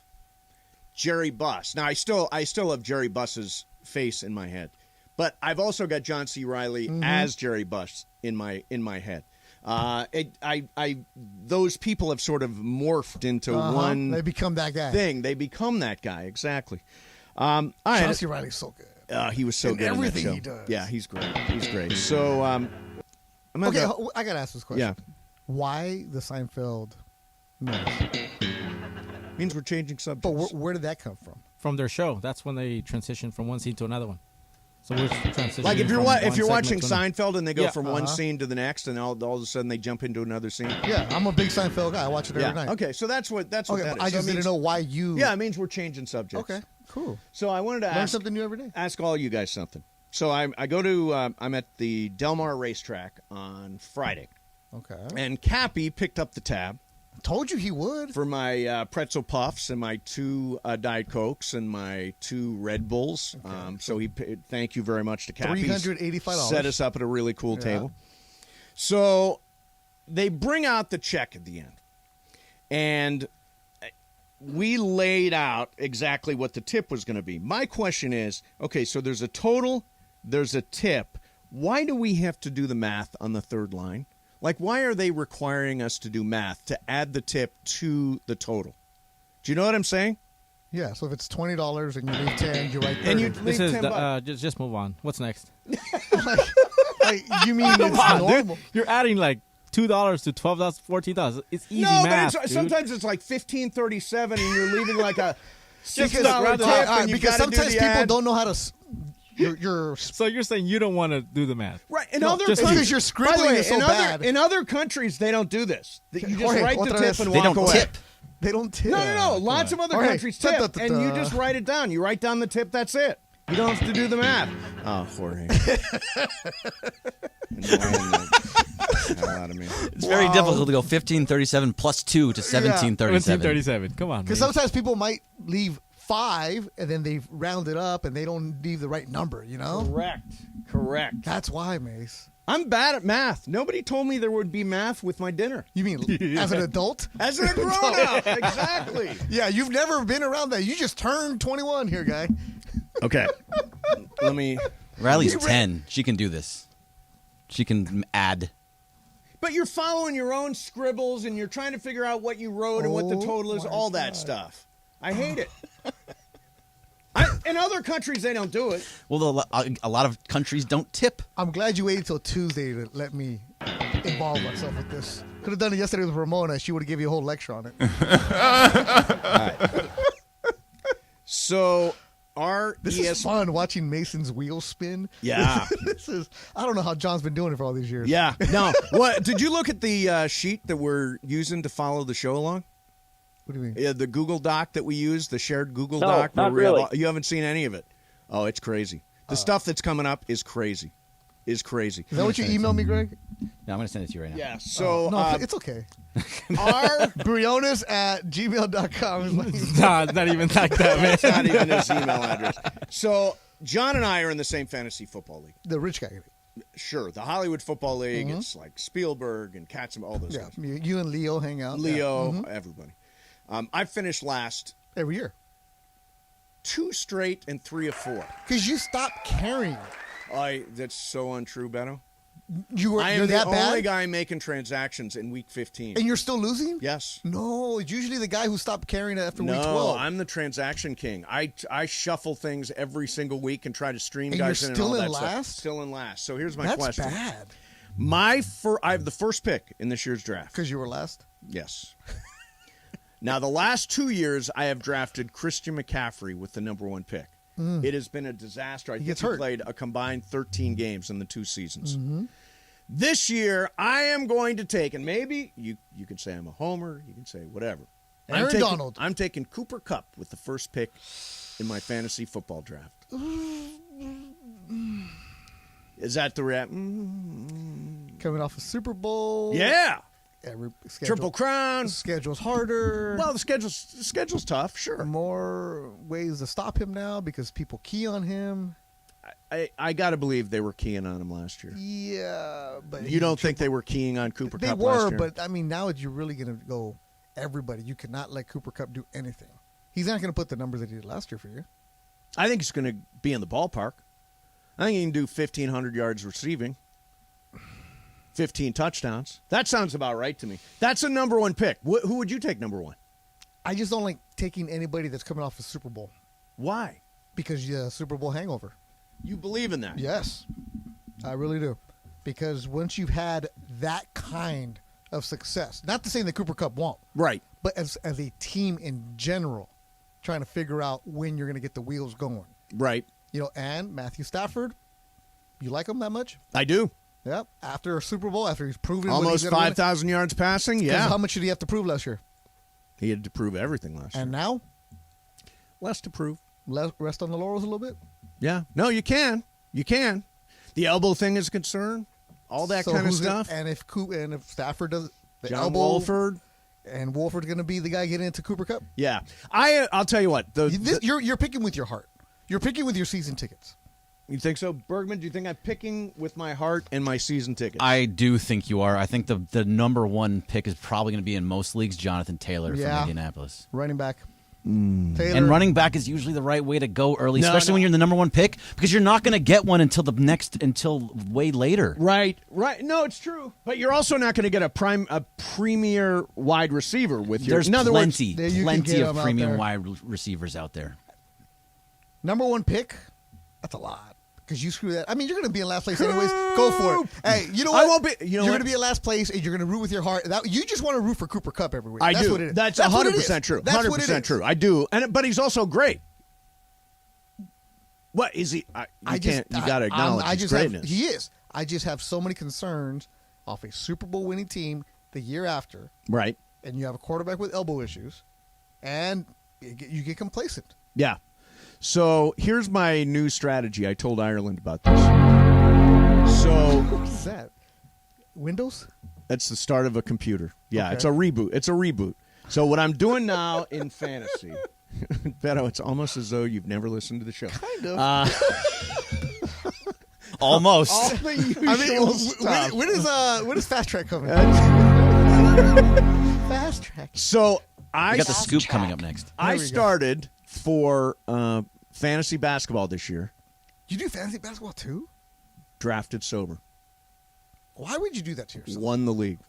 Jerry Buss, now I still have Jerry Buss's face in my head. But I've also got John C. Reilly as Jerry Buss in my head. Those people have sort of morphed into one. They become that guy. Thing. They become that guy exactly. John C. Reilly's so good. He was so good. Everything in that show. he does. Yeah, he's great. He's great. So, I gotta ask this question. Yeah. Why the Seinfeld? Means we're changing subjects. But where did that come from? From their show. That's when they transition from one scene to another one. So we're transitioning. Like if you're watching Seinfeld and they go from one Uh-huh. scene to the next, and all of a sudden they jump into another scene. Yeah, I'm a big Seinfeld guy. I watch it every night. Okay, so that's what that is. I just didn't know why you. Yeah, it means we're changing subjects. Okay, cool. So I wanted to learn something new every day. Ask all you guys something. So I go to I'm at the Del Mar racetrack on Friday. Okay. And Cappy picked up the tab. Told you he would. For my pretzel puffs and my 2 Diet Cokes and my 2 Red Bulls. Okay. So he thank you very much to Cappy. $385. Set us up at a really cool table. So they bring out the check at the end. And we laid out exactly what the tip was going to be. My question is, okay, so there's a total, there's a tip. Why do we have to do the math on the third line? Like, why are they requiring us to do math to add the tip to the total? Do you know what I'm saying? Yeah, so if it's $20 and you leave 10, you write 30. And you leave 10 just move on. What's next? You mean it's normal? Dude, you're adding like $2 to $12, $14. It's easy math, dude. Sometimes it's like $15.37 and you're leaving like a $6 tip. And because sometimes people don't know how to... So you're saying you don't want to do the math, right? Because you're scribbling it so bad. In other countries, they don't do this. You just write the tip and they walk don't away. Tip. They don't tip. No. Lots of other countries tip, and you just write it down. You write down the tip. That's it. You don't have to do the math. Oh, Jorge. It's very difficult to go 1537 plus 2 to 1737. 1737. Come on. Because sometimes people might leave 5 and then they round it up and they don't leave the right number, Correct. That's why, Mase. I'm bad at math. Nobody told me there would be math with my dinner. You mean as an adult? As a grown-up, exactly. Yeah, you've never been around that. You just turned 21 here, guy. Okay. Let me... Riley's 10. She can do this. She can add. But you're following your own scribbles and you're trying to figure out what you wrote and what the total is, all that stuff. I hate it. In other countries, they don't do it. Well, a lot of countries don't tip. I'm glad you waited till Tuesday to let me involve myself with this. Could have done it yesterday with Ramona. She would have given you a whole lecture on it. All right. So, this is fun watching Mason's wheels spin. Yeah. I don't know how John's been doing it for all these years. Yeah. No. Did you look at the sheet that we're using to follow the show along? What do you mean? Yeah, the Google Doc that we use, the shared Google No, Doc. not really. You haven't seen any of it. Oh, it's crazy. The stuff that's coming up is crazy. Is that what you emailed me, Greg? No, I'm going to send it to you right now. Yeah, so... no, it's okay. Our Briones@gmail.com is like... Nah, it's not even like that, man. It's not even his email address. So, John and I are in the same fantasy football league. The rich guy. Sure, the Hollywood Football League. It's like Spielberg and Katzenberg, all those guys. You and Leo hang out. Leo, everybody. I finished last. Every year. 2 straight and 3 of 4. Because you stopped caring. That's so untrue, Beto. I am the only guy making transactions in week 15. And you're still losing? Yes. No, it's usually the guy who stopped carrying it after week 12. No, I'm the transaction king. I shuffle things every single week and try to stream and guys you're in still and all in that last? stuff. Still in last. So here's my That's question. bad. I have the first pick in this year's draft. Because you were last? Yes. Now, the last 2 years, I have drafted Christian McCaffrey with the number 1 pick. It has been a disaster. I think he played a combined 13 games in the 2 seasons. Mm-hmm. This year, I am going to take, and maybe you can say I'm a homer, you can say whatever. Aaron Donald. I'm taking Cooper Kupp with the first pick in my fantasy football draft. Is that the rap? Coming off a Super Bowl. Yeah. Triple Crown. Schedule's harder. Well, the schedule's tough, sure. More ways to stop him now because people key on him. I got to believe they were keying on him last year. Yeah, but you don't think they were keying on Cooper Kupp last year? They were, year? but I mean, now you're really going to go everybody. You cannot let Cooper Kupp do anything. He's not going to put the numbers that he did last year for you. I think he's going to be in the ballpark. I think he can do 1,500 yards receiving, 15 touchdowns. That sounds about right to me. That's a number 1 pick. Who would you take number 1? I just don't like taking anybody that's coming off a Super Bowl. Why? Because Super Bowl hangover. You believe in that? Yes, I really do. Because once you've had that kind of success, not to say that Cooper Kupp won't, right? But as a team in general, trying to figure out when you're going to get the wheels going, right? And Matthew Stafford, you like him that much? I do. Yep. After a Super Bowl, after he's proven almost 5,000 yards passing, yeah. How much did he have to prove last year? He had to prove everything last year. And now, less to prove. Rest on the laurels a little bit. Yeah. No, you can. You can. The elbow thing is a concern. All that kind of stuff. And if Stafford does the John elbow, Wolford. And Wolford's going to be the guy getting into Cooper Kupp. Yeah. I'll tell you what. You're picking with your heart. You're picking with your season tickets. You think so, Bergman? Do you think I'm picking with my heart and my season tickets? I do think you are. I think the number 1 pick is probably going to be in most leagues, Jonathan Taylor from Indianapolis. Running back. Taylor. And running back is usually the right way to go early, especially when you're in the number 1 pick, because you're not going to get one until way later. Right. No, it's true. But you're also not going to get a premier wide receiver with your. There's plenty of premium wide receivers out there. Number 1 pick, that's a lot. Because you screw that. I mean, you're going to be in last place anyways. Go for it. Hey, you know what? I won't be. You're going to be in last place, and you're going to root with your heart. You just want to root for Cooper Kupp every week. That's do. What it is. That's 100% true. 100% true. I do. But he's also great. What is he? You got to acknowledge his greatness. He is. I just have so many concerns off a Super Bowl winning team the year after. Right. And you have a quarterback with elbow issues, and you get complacent. Yeah. So here's my new strategy. I told Ireland about this. So what's that? Windows? That's the start of a computer. Yeah, okay. It's a reboot. So what I'm doing now in fantasy, Beto, it's almost as though you've never listened to the show. Kind of. Almost. All the usual stuff. When is Fast Track coming? Fast Track. So we got the scoop coming up next. I started for fantasy basketball this year. You do fantasy basketball too? Drafted sober. Why would you do that to yourself? Won the league.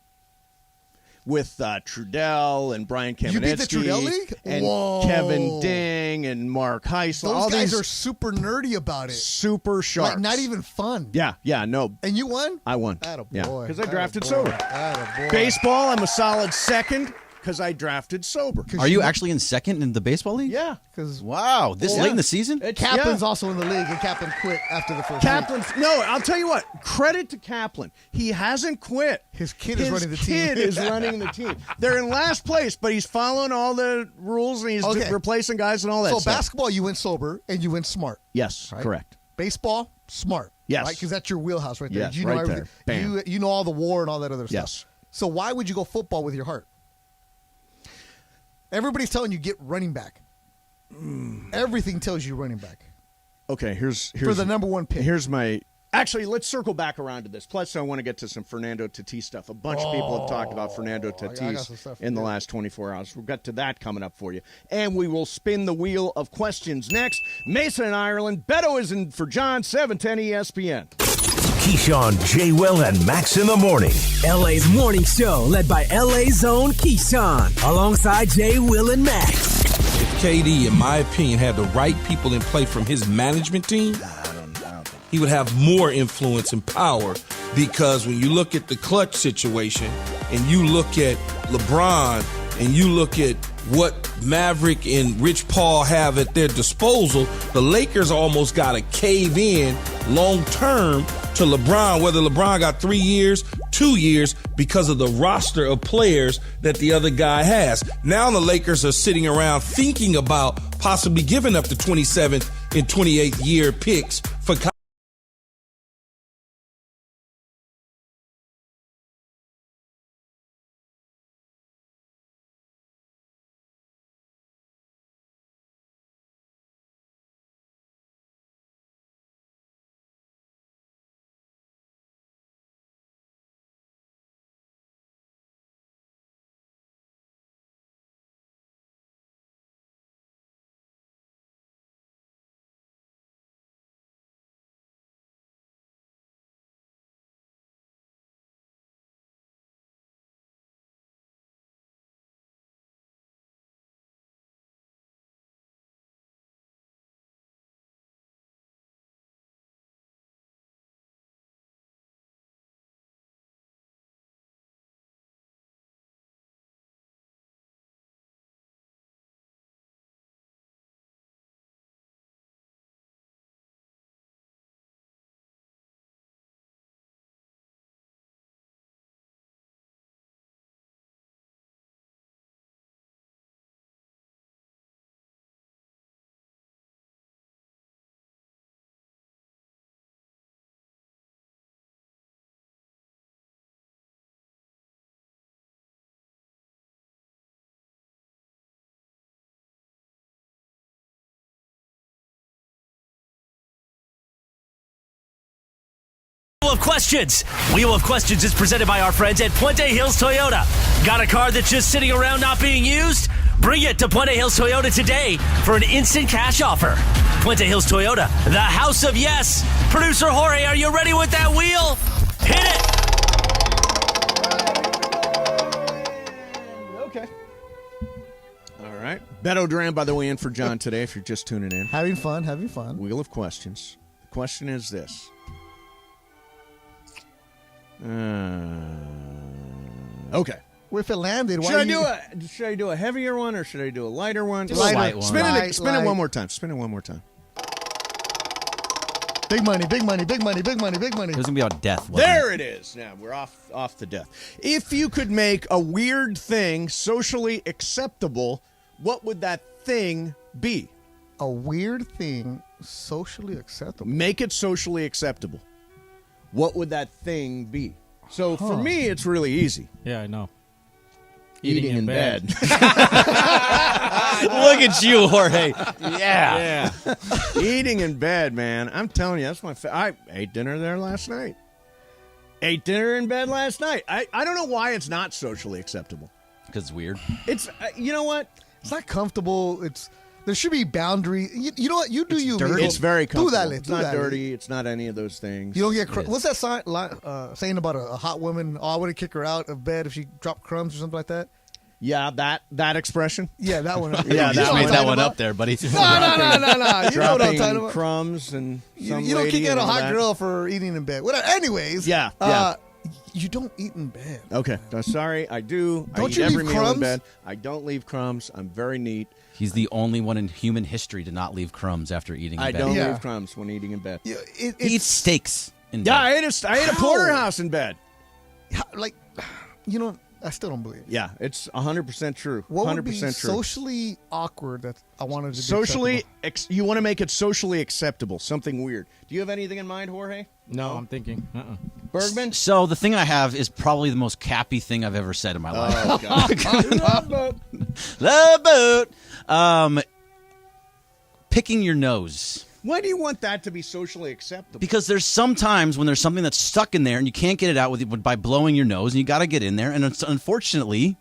With Trudell and Brian Kamenetsky. You beat the Trudell League? And Whoa. Kevin Ding and Mark Heisler. Those guys are super nerdy about it. Super sharp. Like, not even fun. Yeah, no. And you won? I won. Attaboy. Yeah, because I drafted sober. Attaboy. Baseball, I'm a solid second because I drafted sober. Are you actually in second in the baseball league? Yeah. Wow, this late in the season? Kaplan's also in the league, and Kaplan quit after the first Kaplan's week. No, I'll tell you what. Credit to Kaplan. He hasn't quit. His kid is running the team. His kid is running the team. They're in last place, but he's following all the rules, and he's replacing guys and all that stuff. So basketball, you went sober, and you went smart. Yes, right? correct. Baseball, smart. Yes. Right? Because that's your wheelhouse right there. Yes, you know right everything. there. Bam. You know all the war and all that other stuff. Yes. So why would you go football with your heart? Everybody's telling you get running back. Everything tells you running back. Okay, here's for the number 1 pick. Here's my Actually, let's circle back around to this. Plus, I want to get to some Fernando Tatis stuff. A bunch of people have talked about Fernando Tatis in the last 24 hours. We'll get to that coming up for you. And we will spin the wheel of questions next. Mason in Ireland. Beto is in for John, 710 ESPN. Keyshawn, J. Will, and Max in the morning. LA's morning show led by LA's own Keyshawn alongside J. Will, and Max. If KD, in my opinion, had the right people in play from his management team, he would have more influence and power, because when you look at the clutch situation and you look at LeBron and you look at what Maverick and Rich Paul have at their disposal, the Lakers almost got to cave in long term to LeBron, whether LeBron got 3 years, 2 years, because of the roster of players that the other guy has. Now the Lakers are sitting around thinking about possibly giving up the 27th and 28th year picks for Wheel of Questions. Wheel of Questions is presented by our friends at Puente Hills Toyota. Got a car that's just sitting around not being used? Bring it to Puente Hills Toyota today for an instant cash offer. Puente Hills Toyota, the house of yes. Producer Jorge, are you ready with that wheel? Hit it! Okay. All right. Beto Duran, by the way, in for John today, if you're just tuning in. Having fun. Wheel of Questions. The question is this. Okay. If it landed, should I do a heavier one or should I do a lighter one? Just a light one. Spin it one more time. Spin it one more time. Big money, big money, big money, big money, big money. It was going to be about death. There it is. Now we're off the death. If you could make a weird thing socially acceptable, what would that thing be? A weird thing socially acceptable. Make it socially acceptable. What would that thing be? So for me, it's really easy. Yeah, I know. Eating in bed. Look at you, Jorge. Yeah. Eating in bed, man. I'm telling you, that's my I ate dinner there last night. Ate dinner in bed last night. I don't know why it's not socially acceptable. Because it's weird. It's, you know what? It's not comfortable. There should be boundary. You know what? You do you. Dirty. It's very comfortable. It's not dirty. It's not any of those things. You don't get what's that saying about a hot woman? Oh, I wouldn't kick her out of bed if she dropped crumbs or something like that. Yeah, that expression. Yeah, that one. Yeah, that made that one up there, buddy. No. You know what I'm talking about. Crumbs and you don't kick out a hot girl for eating in bed. Whatever. Anyways. Yeah. You don't eat in bed. Okay. Sorry, I do. Don't I eat you every leave meal crumbs? in bed. I don't leave crumbs. I'm very neat. He's the only one in human history to not leave crumbs after eating in bed. I don't leave crumbs when eating in bed. Yeah, he eats steaks in bed. Yeah, I ate a porterhouse in bed. Like, you know, I still don't believe it. Yeah, it's 100% true. What 100% would be true. socially awkward that I wanted to be socially you want to make it socially acceptable, something weird. Do you have anything in mind, Jorge? No, I'm thinking. Bergman? So the thing I have is probably the most cappy thing I've ever said in my life. Oh, God. Love boat. Picking your nose. Why do you want that to be socially acceptable? Because there's some times when there's something that's stuck in there and you can't get it out by blowing your nose, and you got to get in there. And unfortunately,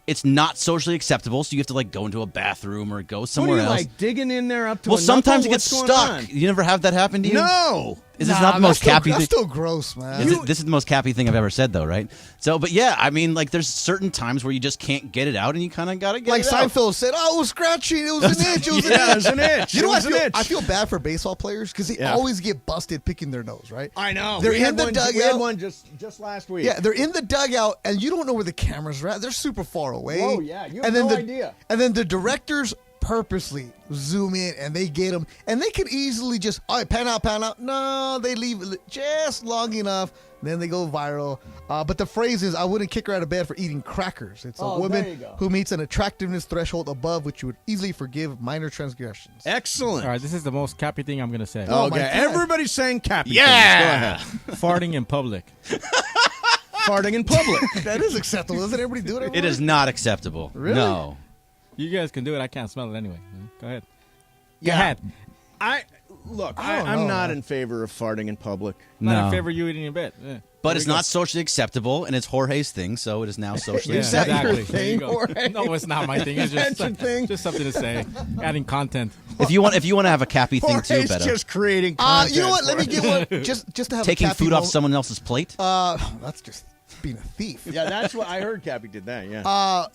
it's not socially acceptable, so you have to go into a bathroom or go somewhere else. Like digging in there up to well, a sometimes it knuckle? gets What's going stuck. on? You never have that happen to you? No. Is this not the most cappy thing? That's still gross, man. This is the most cappy thing I've ever said, though, right? So, but yeah, I mean, there's certain times where you just can't get it out, and you kind of got to get it out. Seinfeld said, "Oh, it was scratchy. It was an itch. It was it was an itch. You know what what? I feel bad for baseball players because they always get busted picking their nose, right? I know. They're in the dugout. We had one just last week. Yeah, they're in the dugout, and you don't know where the cameras are at. They're super far away. Oh, yeah. You have no idea. And then the directors purposely zoom in, and they get them, and they could easily just, all right, pan out. No, they leave it just long enough, then they go viral. But the phrase is, I wouldn't kick her out of bed for eating crackers. It's a woman who meets an attractiveness threshold above which you would easily forgive minor transgressions. Excellent. All right, this is the most cappy thing I'm going to say. Okay, everybody's saying cappy things. Go ahead. Farting in public. Farting in public. That is acceptable. Doesn't everybody do it? It is not acceptable. Really? No. You guys can do it. I can't smell it anyway. Go ahead. Yeah. Go ahead. I'm not in favor of farting in public. Not in favor of you eating in bed. Yeah. But it's not socially acceptable, and it's Jorge's thing, so it is now socially Yeah, acceptable. exactly. There you go. No, it's not my thing. It's just something to say. Adding content. If you want to have a cappy thing too, Jorge's Beto. just creating content. You know what? Let me get one just to have Taking a cappy food off moment. someone else's plate. That's just being a thief. Yeah, that's what I heard. Cappy did that. Yeah.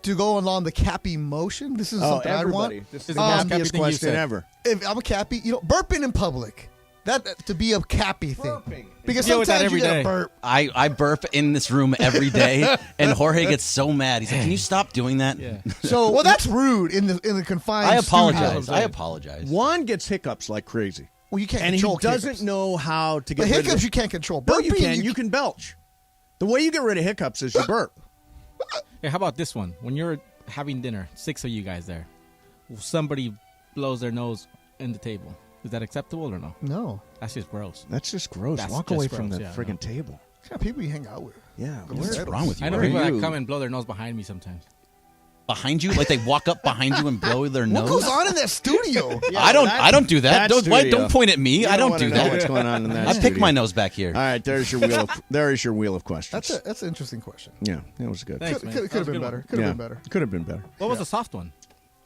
To go along the cappy motion, this is something I want. This is the happiest question ever. If I'm a cappy, burping in public. That to be a cappy thing. Burping. Because deal with that sometimes every you gotta day. burp. I burp in this room every day, and Jorge gets so mad. He's like, "Can you stop doing that?" Yeah. So, that's rude in the confined. I apologize. studio. I apologize. Juan gets hiccups like crazy. Well, you can't And he control doesn't hiccups. know how to get The rid of hiccups it. you can't control. No, Burping, you can. You can belch. The way you get rid of hiccups is you burp. Hey, how about this one? When you're having dinner, 6 of you guys there, somebody blows their nose in the table. Is that acceptable or no? No. That's just gross. That's just gross. That's Walk just away from gross, the yeah, friggin' table. What kind of people you hang out with? Yeah. What's wrong with you? I know Where people are that you? come and blow their nose behind me sometimes. Behind you, like they walk up behind you and blow their nose. What goes on in that studio? I don't do that. Don't point at me. I don't do know that. What's going on in that? I pick studio. my nose back here. All right, there's your wheel. There is your wheel of questions. That's an interesting question. Yeah, that was good. Thanks, man. Could That have was a been good better. one. Could have been better. Could have been better. What was the soft one?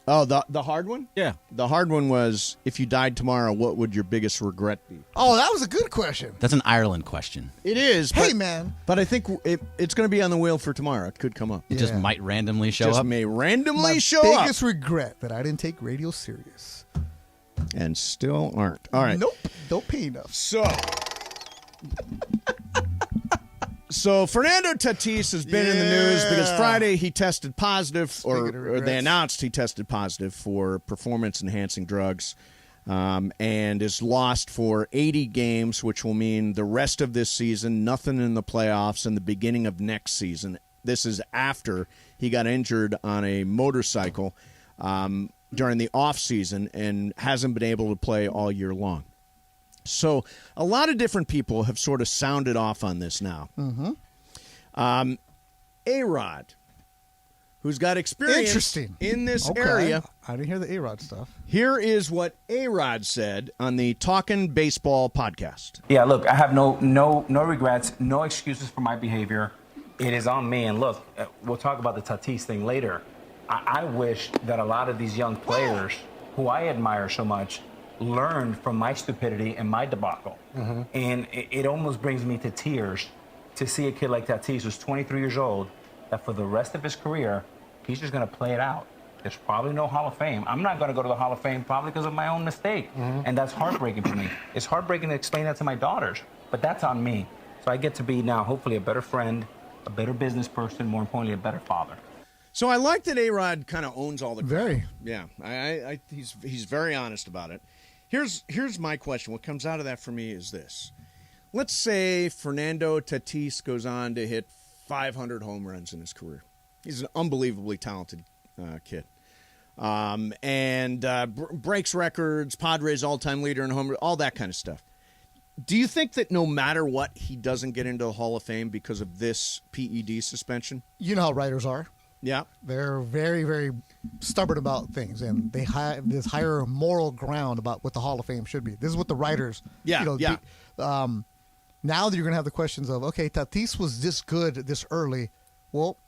Oh, the hard one? Yeah. The hard one was, if you died tomorrow, what would your biggest regret be? Oh, that was a good question. That's an Ireland question. It is. Hey, but, man. But I think it's going to be on the wheel for tomorrow. It could come up. It just might randomly show Just up. may randomly My show up. biggest regret that I didn't take radio serious. And still aren't. All right. Nope. Don't pay enough. So Fernando Tatis has been in the news because Friday he tested positive, or they announced he tested positive for performance-enhancing drugs, and is lost for 80 games, which will mean the rest of this season, nothing in the playoffs, and the beginning of next season. This is after he got injured on a motorcycle during the off-season and hasn't been able to play all year long. So a lot of different people have sort of sounded off on this now. Mm-hmm. A-Rod, who's got experience in this area. I didn't hear the A-Rod stuff. Here is what A-Rod said on the Talkin' Baseball podcast. Yeah, look, I have no regrets, no excuses for my behavior. It is on me. And look, we'll talk about the Tatis thing later. I wish that a lot of these young players who I admire so much learned from my stupidity and my debacle. Mm-hmm. And it almost brings me to tears to see a kid like Tatis, who's 23 years old, that for the rest of his career, he's just going to play it out. There's probably no Hall of Fame. I'm not going to go to the Hall of Fame probably because of my own mistake. Mm-hmm. And that's heartbreaking for me. It's heartbreaking to explain that to my daughters, but that's on me. So I get to be now hopefully a better friend, a better business person, more importantly, a better father. So I like that A-Rod kind of owns all the Very. Yeah, he's very honest about it. Here's my question. What comes out of that for me is this. Let's say Fernando Tatis goes on to hit 500 home runs in his career. He's an unbelievably talented kid. And breaks records, Padres all-time leader in home runs, all that kind of stuff. Do you think that no matter what, he doesn't get into the Hall of Fame because of this PED suspension? You know how writers are. Yeah. They're very, very stubborn about things, and they have this higher moral ground about what the Hall of Fame should be. This is what the writers, now that you're going to have the questions of, okay, Tatis was this good this early. Well,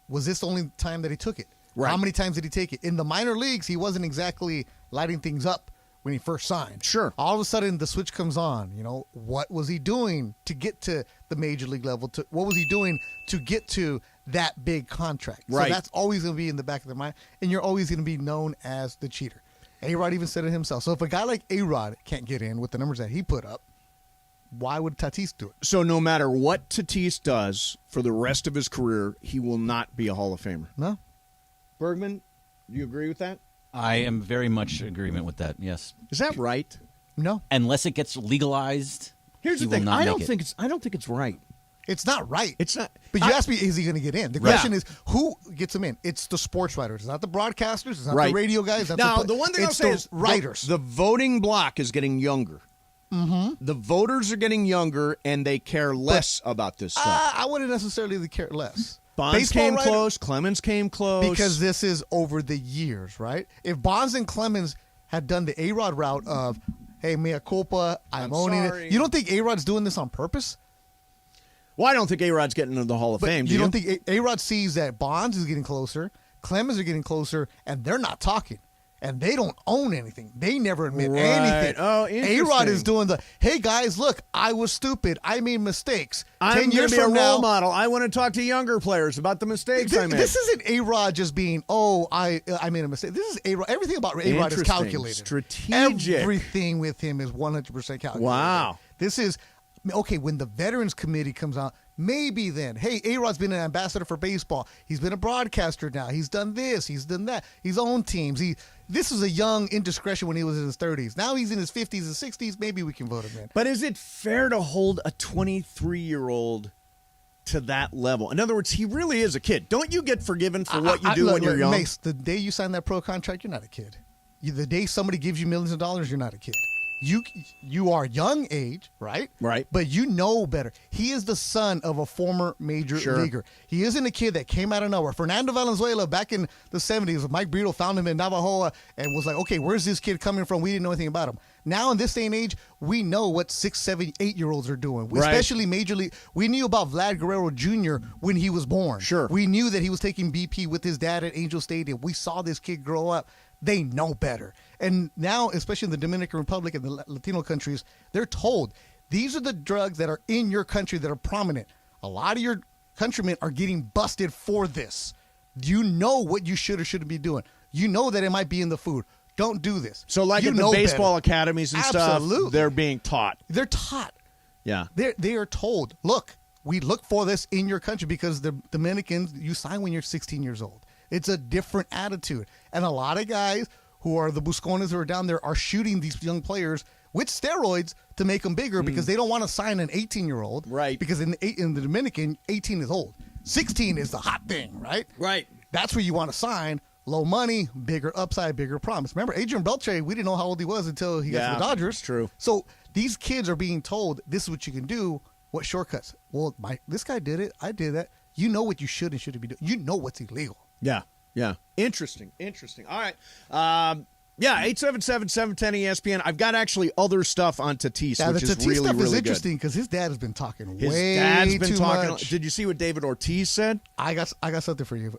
was this the only time that he took it? Right. How many times did he take it? In the minor leagues, he wasn't exactly lighting things up when he first signed. Sure. All of a sudden, the switch comes on. What was he doing to get to the major league level? What was he doing to get to that big contract? Right. So that's always going to be in the back of their mind, and you're always going to be known as the cheater. A-Rod even said it himself. So if a guy like A-Rod can't get in with the numbers that he put up, why would Tatis do it? So no matter what Tatis does for the rest of his career, he will not be a Hall of Famer. No. Bergman, do you agree with that? I am very much in agreement with that. Yes. Is that right? No. Unless it gets legalized. Here's the thing. I don't think it's right. It's not right. It's not. But you asked me, is he going to get in? The question is, who gets him in? It's the sports writers. It's not the broadcasters. It's not the radio guys. Now, the one thing I'll say is writers. The voting block is getting younger. Mm-hmm. The voters are getting younger, and they care less about this stuff. I wouldn't necessarily care less. Bonds came close. Clemens came close. Because this is over the years, right? If Bonds and Clemens had done the A-Rod route of, hey, mea culpa, I'm owning sorry. it. You don't think A-Rod's doing this on purpose? Well, I don't think A-Rod's getting into the Hall of Fame. You don't think A-Rod sees that Bonds is getting closer, Clemens are getting closer, and they're not talking. And they don't own anything. They never admit anything. Oh, interesting. A-Rod is doing the, hey, guys, look, I was stupid. I made mistakes. I'm 10 years be a from role now, model. I want to talk to younger players about the mistakes I made. This isn't A-Rod just being, I made a mistake. This is A-Rod. Everything about A-Rod is calculated. Strategic. Everything with him is 100% calculated. Wow. This is, okay, when the Veterans Committee comes out, maybe then, hey, A-Rod's been an ambassador for baseball. He's been a broadcaster now. He's done this. He's done that. He's owned teams. This was a young indiscretion when he was in his 30s. Now he's in his 50s and 60s. Maybe we can vote him in. But is it fair to hold a 23-year-old to that level? In other words, he really is a kid. Don't you get forgiven for what you do when you're young? Mase, the day you sign that pro contract, you're not a kid. The day somebody gives you millions of dollars, you're not a kid. You are young age, right? Right. But you know better. He is the son of a former major leaguer. He isn't a kid that came out of nowhere. Fernando Valenzuela back in the 70s, Mike Brito found him in Navajo and was like, okay, where's this kid coming from? We didn't know anything about him. Now in this day and age, we know what 6, 7, 8-year-olds are doing, especially major league. We knew about Vlad Guerrero Jr. when he was born. Sure. We knew that he was taking BP with his dad at Angel Stadium. We saw this kid grow up. They know better. And now, especially in the Dominican Republic and the Latino countries, they're told these are the drugs that are in your country that are prominent. A lot of your countrymen are getting busted for this. You know what you should or shouldn't be doing. You know that it might be in the food. Don't do this. So like in the baseball academies and stuff, they're being taught. They're taught. Yeah. They are told, look, we look for this in your country because the Dominicans, you sign when you're 16 years old. It's a different attitude. And a lot of guys who are the Buscones who are down there are shooting these young players with steroids to make them bigger because they don't want to sign an 18-year-old. Right. Because in the Dominican, 18 is old. 16 is the hot thing, right? Right. That's where you want to sign. Low money, bigger upside, bigger promise. Remember, Adrian Beltre, we didn't know how old he was until he got to the Dodgers. True. So these kids are being told, this is what you can do. What shortcuts? Well, this guy did it. I did that. You know what you should and shouldn't be doing. You know what's illegal. Yeah. Yeah. Interesting. All right. 877-710-ESPN. I've got actually other stuff on Tatis, which is really, stuff really is good. interesting because his dad has been talking His way dad's been too talking. much. Did you see what David Ortiz said? I got something for you.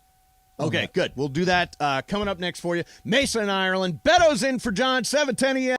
Okay, good. We'll do that coming up next for you. Mase in Ireland. Beto's in for John. 710 ESPN.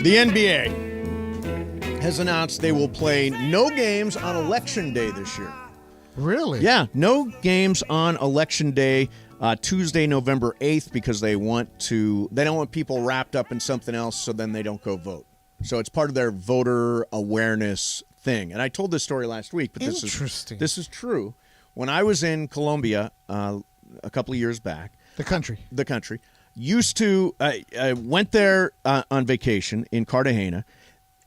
The NBA has announced they will play no games on Election Day this year. Really? Yeah, no games on Election Day, Tuesday, November 8th, because they don't want people wrapped up in something else, so then they don't go vote. So it's part of their voter awareness thing. And I told this story last week, but this is true. When I was in Colombia a couple of years back, the country used to I went there on vacation in Cartagena.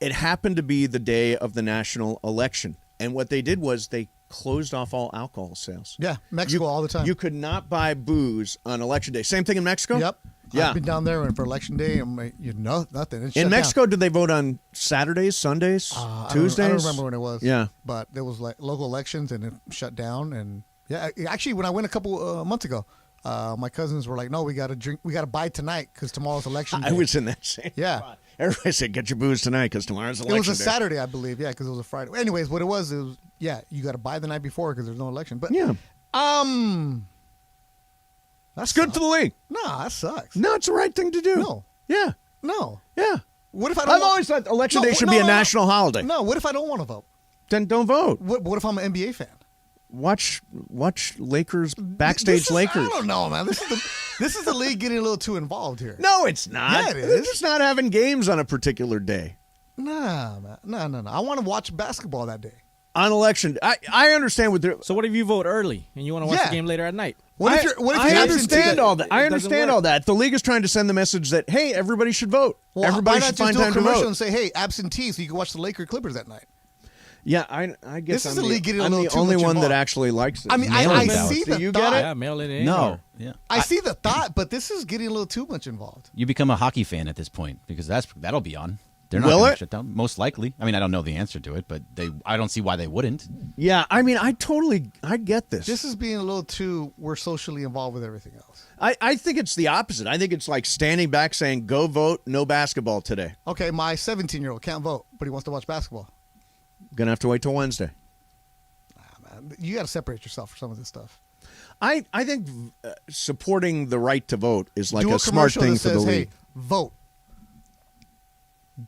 It happened to be the day of the national election, and what they did was they closed off all alcohol sales. Yeah, Mexico all the time. You could not buy booze on Election Day. Same thing in Mexico? Yep. Yeah. I've been down there for Election Day, and nothing. It's in shut Mexico, down. did they vote on Saturdays, Sundays, Tuesdays? I don't remember when it was. Yeah. But there was like local elections, and it shut down. And yeah, actually, when I went a couple months ago, my cousins were like, "No, we got to drink. We got to buy tonight because tomorrow's election day." I was in that same Yeah. spot. Everybody said, "Get your booze tonight because tomorrow's election day." It was a Saturday, I believe. Yeah, because it was a Friday. Anyways, what it was you got to buy the night before because there's no election. But yeah, that's good for the league. No, that sucks. No, it's the right thing to do. No. Yeah. No. Yeah. What if I don't? I've always thought Election Day should be a national holiday. No. What if I don't want to vote? Then don't vote. What if I'm an NBA fan? Watch Lakers backstage Lakers. I don't know, man. This is the league getting a little too involved here. No, it's not. Yeah, it is. They're just not having games on a particular day. Nah, man. No. I want to watch basketball that day. On election, I understand what they're. So what if you vote early and you want to watch the game later at night? What if I understand all that. I understand all that. The league is trying to send the message that, hey, everybody should vote. Well, everybody why should not find just time do a to commercial vote. and say, hey, absentee, so you can watch the Laker Clippers that night. Yeah, I guess This is the league getting a I'm little the too only much one that involved. actually likes it. I mean, I see the Do you thought. get it? Yeah, mail it in. No. Yeah. I see the thought, but this is getting a little too much involved. You become a hockey fan at this point because that'll be on. They're not Will going it? to shut down. Most likely. I mean, I don't know the answer to it, but I don't see why they wouldn't. Yeah, I mean, I get this. This is being a little too, we're socially involved with everything else. I think it's the opposite. I think it's like standing back saying, go vote, no basketball today. Okay, my 17-year-old can't vote, but he wants to watch basketball. Going to have to wait till Wednesday. Man, you got to separate yourself from some of this stuff. I think supporting the right to vote is like Do a smart commercial thing that for the says, league. Hey, vote.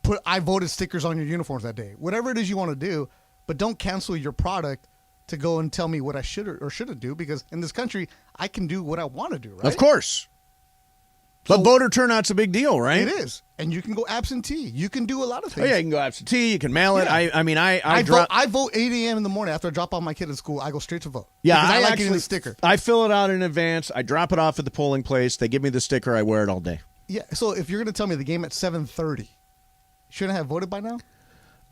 Put I voted stickers on your uniforms that day. Whatever it is you want to do, but don't cancel your product to go and tell me what I should or shouldn't do, because in this country, I can do what I want to do, right? Of course. But voter turnout's a big deal, right? It is. And you can go absentee. You can do a lot of Oh, things. yeah, you can go absentee. You can mail it. Yeah. I vote 8 a.m. in the morning after I drop off my kid at school. I go straight to vote. Yeah, because I like actually, getting the sticker. I fill it out in advance. I drop it off at the polling place. They give me the sticker. I wear it all day. Yeah. So if you're going to tell me the game at 7:30, shouldn't I have voted by now?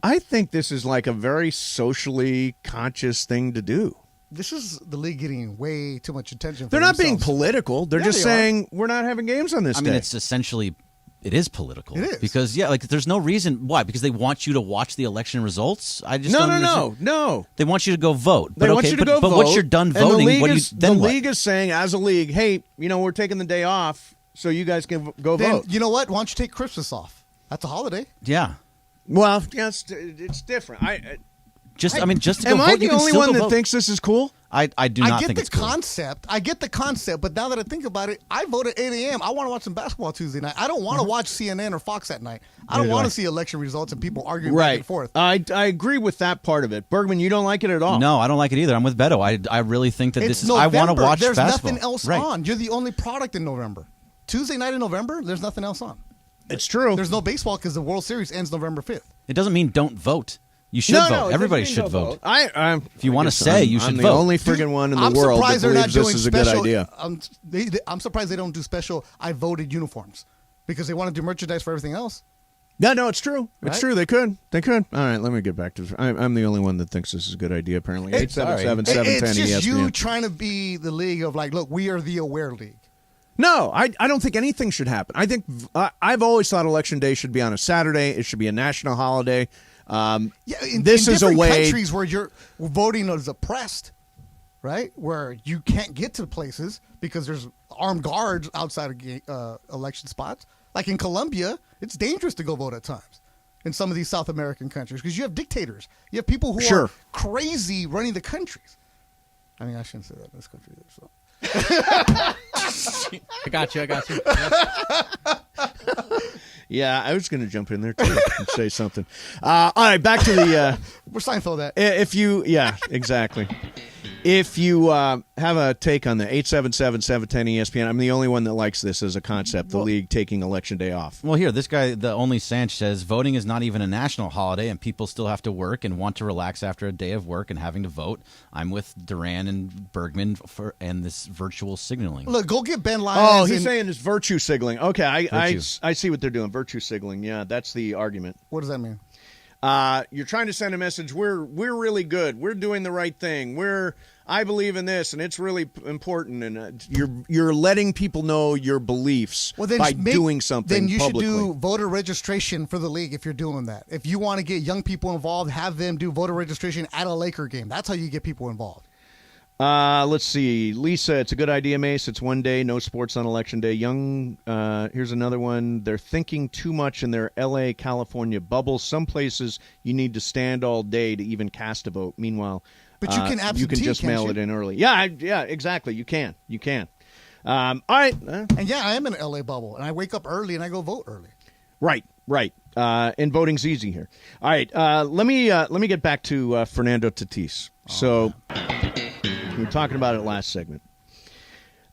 I think this is like a very socially conscious thing to do. This is the league getting way too much attention. They're not being political. They're just saying we're not having games on this day. I mean, it's essentially, it is political. It is. Because, there's no reason. Why? Because they want you to watch the election results? I just No. They want you to go vote. They want you to go vote. But once you're done and voting, the what do you then what? league is saying, as a league, hey, we're taking the day off so you guys can go Then, vote. you know what? Why don't you take Christmas off? That's a holiday. Yeah. Well, yes, it's different. Just to am go vote, I you the can only still one go that vote. thinks this is cool? I do not I get think the it's cool. concept. I get the concept, but now that I think about it, I vote at 8 a.m. I want to watch some basketball Tuesday night. I don't want to watch CNN or Fox at night. I don't want to see election results and people arguing back and forth. I agree with that part of it. Bergman, you don't like it at all. No, I don't like it either. I'm with Beto. I really think that It's this is. I want to November. watch There's basketball. nothing else on. You're the only product in November. Tuesday night in November, there's nothing else on. It's true. There's no baseball because the World Series ends November 5th. It doesn't mean don't vote. You should No, vote. it Everybody doesn't mean should don't vote. vote. If you want to say, you should I'm vote. the only friggin' one in the I'm world that surprised they're not believes this doing is a good special. idea. I'm surprised they don't do special I voted uniforms because they want to do merchandise for everything else. No, it's true. It's Right? true. They could. All right, let me get back to this. I'm the only one that thinks this is a good idea, apparently. It's 877-710 It's just ESPN. you trying to be the league of like, look, we are the aware league. No, I don't think anything should happen. I think I've always thought Election Day should be on a Saturday. It should be a national holiday. This is a way. Countries where you're voting is oppressed, right? Where you can't get to places because there's armed guards outside of election spots. Like in Colombia, it's dangerous to go vote at times. In some of these South American countries, because you have dictators, you have people who are crazy running the countries. I mean, I shouldn't say that in this country either. So, I got you. Yeah, I was going to jump in there too and say something. All right, back to the. We're Seinfeld that. Yeah, exactly. If you have a take on the 877-710-ESPN, I'm the only one that likes this as a concept, the league taking Election Day off. Well, here, this guy, the only Sanch, says voting is not even a national holiday, and people still have to work and want to relax after a day of work and having to vote. I'm with Duran and Bergman and this virtual signaling. Look, go get Ben Lyons. Oh, he's saying it's virtue signaling. Okay, I see what they're doing. Virtue signaling. Yeah, that's the argument. What does that mean? You're trying to send a message. We're really good. We're doing the right thing. I believe in this, and it's really important. And you're letting people know your beliefs by doing something. Then you publicly. should do voter registration for the league if you're doing that. If you want to get young people involved, have them do voter registration at a Laker game. That's how you get people involved. Let's see. Lisa, it's a good idea, Mase. It's one day, no sports on Election Day. Here's another one. They're thinking too much in their L.A., California bubble. Some places you need to stand all day to even cast a vote. Meanwhile, but you can absentee, you can just mail it in early. Yeah, exactly. You can. All right. And yeah, I am in an L.A. bubble, and I wake up early and I go vote early. Right. And voting's easy here. All right. Let me get back to Fernando Tatis. So we were talking about it last segment.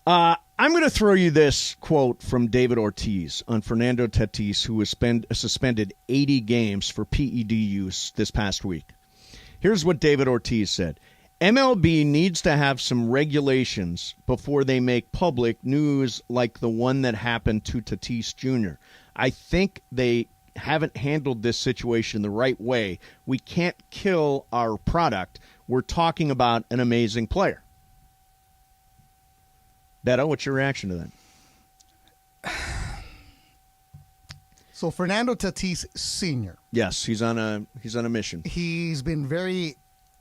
I'm going to throw you this quote from David Ortiz on Fernando Tatis, who was suspended 80 games for PED use this past week. Here's what David Ortiz said. MLB needs to have some regulations before they make public news like the one that happened to Tatis Jr. I think they haven't handled this situation the right way. We can't kill our product. We're talking about an amazing player. Beto, what's your reaction to that? So Fernando Tatis Sr. Yes, he's on a mission. He's been very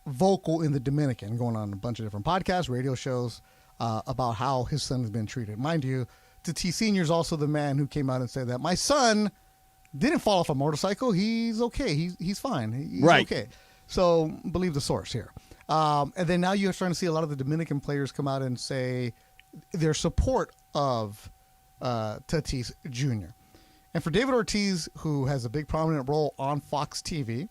vocal in the Dominican, going on a bunch of different podcasts, radio shows about how his son has been treated. Mind you, Tatis Sr. is also the man who came out and said that my son didn't fall off a motorcycle. He's okay. He's fine. He's okay. So believe the source here. And then now you're starting to see a lot of the Dominican players come out and say their support of Tatis Jr. And for David Ortiz, who has a big prominent role on Fox TV,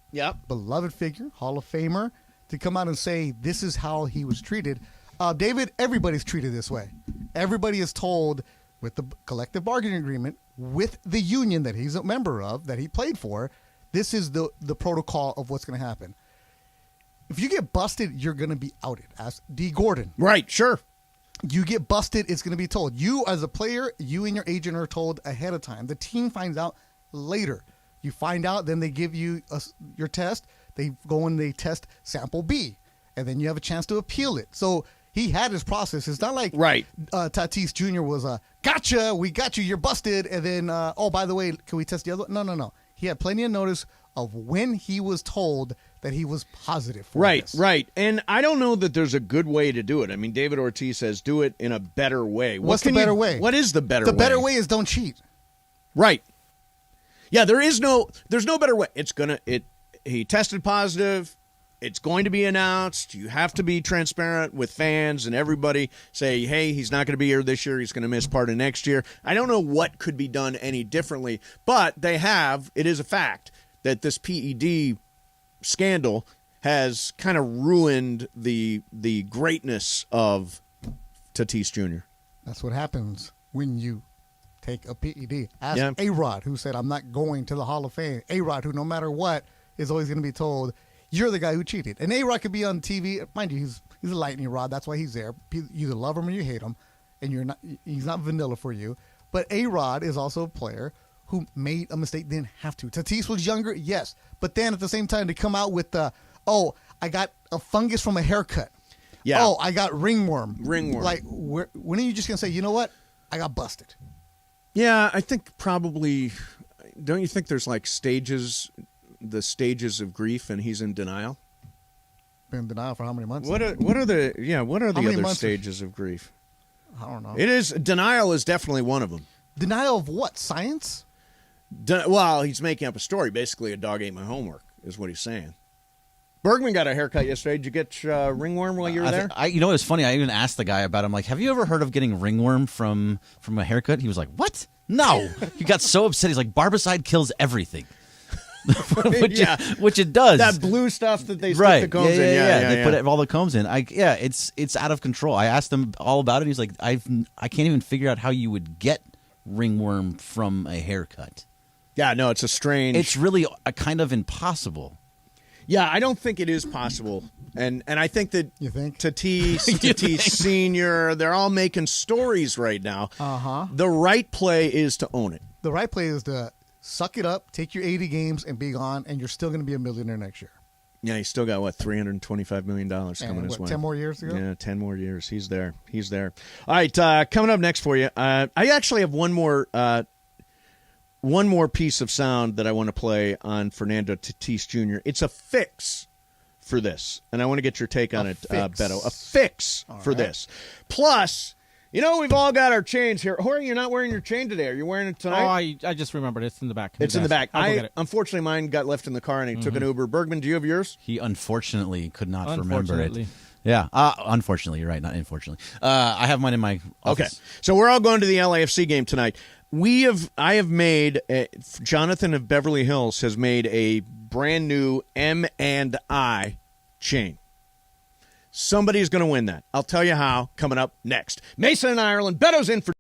beloved figure, Hall of Famer, to come out and say this is how he was treated. David, everybody's treated this way. Everybody is told with the collective bargaining agreement with the union that he's a member of, that he played for, this is the protocol of what's going to happen. If you get busted, you're going to be outed. Ask D. Gordon. Right, sure. You get busted, it's going to be told. You, as a player, you and your agent are told ahead of time. The team finds out later. You find out, then they give you your test. They go and they test sample B, and then you have a chance to appeal it. So he had his process. It's not like Tatis Jr. was gotcha, we got you, you're busted, and then, oh, by the way, can we test the other one? No. He had plenty of notice of when he was told that he was positive for this. Right. And I don't know that there's a good way to do it. I mean, David Ortiz says do it in a better way. What's the better way? What is the better way? The better way is don't cheat. Right. Yeah, there's no better way. He tested positive. It's going to be announced. You have to be transparent with fans and everybody. Say, hey, he's not going to be here this year. He's going to miss part of next year. I don't know what could be done any differently, but it is a fact that this PED scandal has kind of ruined the greatness of Tatis Jr. That's what happens when you take a PED. Ask A-Rod, who said, I'm not going to the Hall of Fame. A-Rod, who no matter what is always going to be told, you're the guy who cheated. And A-Rod could be on TV. Mind you, he's a lightning rod. That's why he's there. You either love him or you hate him, and he's not vanilla for you. But A-Rod is also a player who made a mistake, didn't have to. Tatis was younger, yes. But then at the same time, to come out with I got a fungus from a haircut. Yeah. Oh, I got ringworm. Like, when are you just going to say, you know what? I got busted. Yeah, I think probably, don't you think there's like the stages of grief, and he's in denial? Been in denial for how many months? What are the other stages of grief? I don't know. Denial is definitely one of them. Denial of what? Science? Well, he's making up a story. Basically, a dog ate my homework is what he's saying. Bergman got a haircut yesterday. Did you get ringworm while you were there? You know, it was funny. I even asked the guy about it. I'm like, have you ever heard of getting ringworm from a haircut? He was like, what? No. He got so upset. He's like, barbicide kills everything. which it does. That blue stuff that they stick the combs in. They put all the combs in. It's out of control. I asked him all about it. He's like, I can't even figure out how you would get ringworm from a haircut. Yeah, no, it's a strange. It's really a kind of impossible. Yeah, I don't think it is possible. And I think that you think? Tatis Sr., they're all making stories right now. Uh-huh. The right play is to own it. The right play is to suck it up, take your 80 games, and be gone, and you're still going to be a millionaire next year. Yeah, he's still got, $325 million coming his way. 10 more years to go? Yeah, 10 more years. He's there. All right, coming up next for you, I actually have one more piece of sound that I want to play on Fernando Tatis Jr. It's a fix for this, and I want to get your take on it, Beto. A fix for this. Plus, we've all got our chains here. Jorge, you're not wearing your chain today. Are you wearing it tonight? Oh, I just remembered. It's in the back. It's in the back. Unfortunately, mine got left in the car, and he took an Uber. Bergman, do you have yours? He unfortunately could not remember it. Yeah, unfortunately, you're right. Not unfortunately. I have mine in my office. Okay, so we're all going to the LAFC game tonight. I have made Jonathan of Beverly Hills has made a brand new M&I chain. Somebody's going to win that. I'll tell you how coming up next. Mase in Ireland. Beto's in for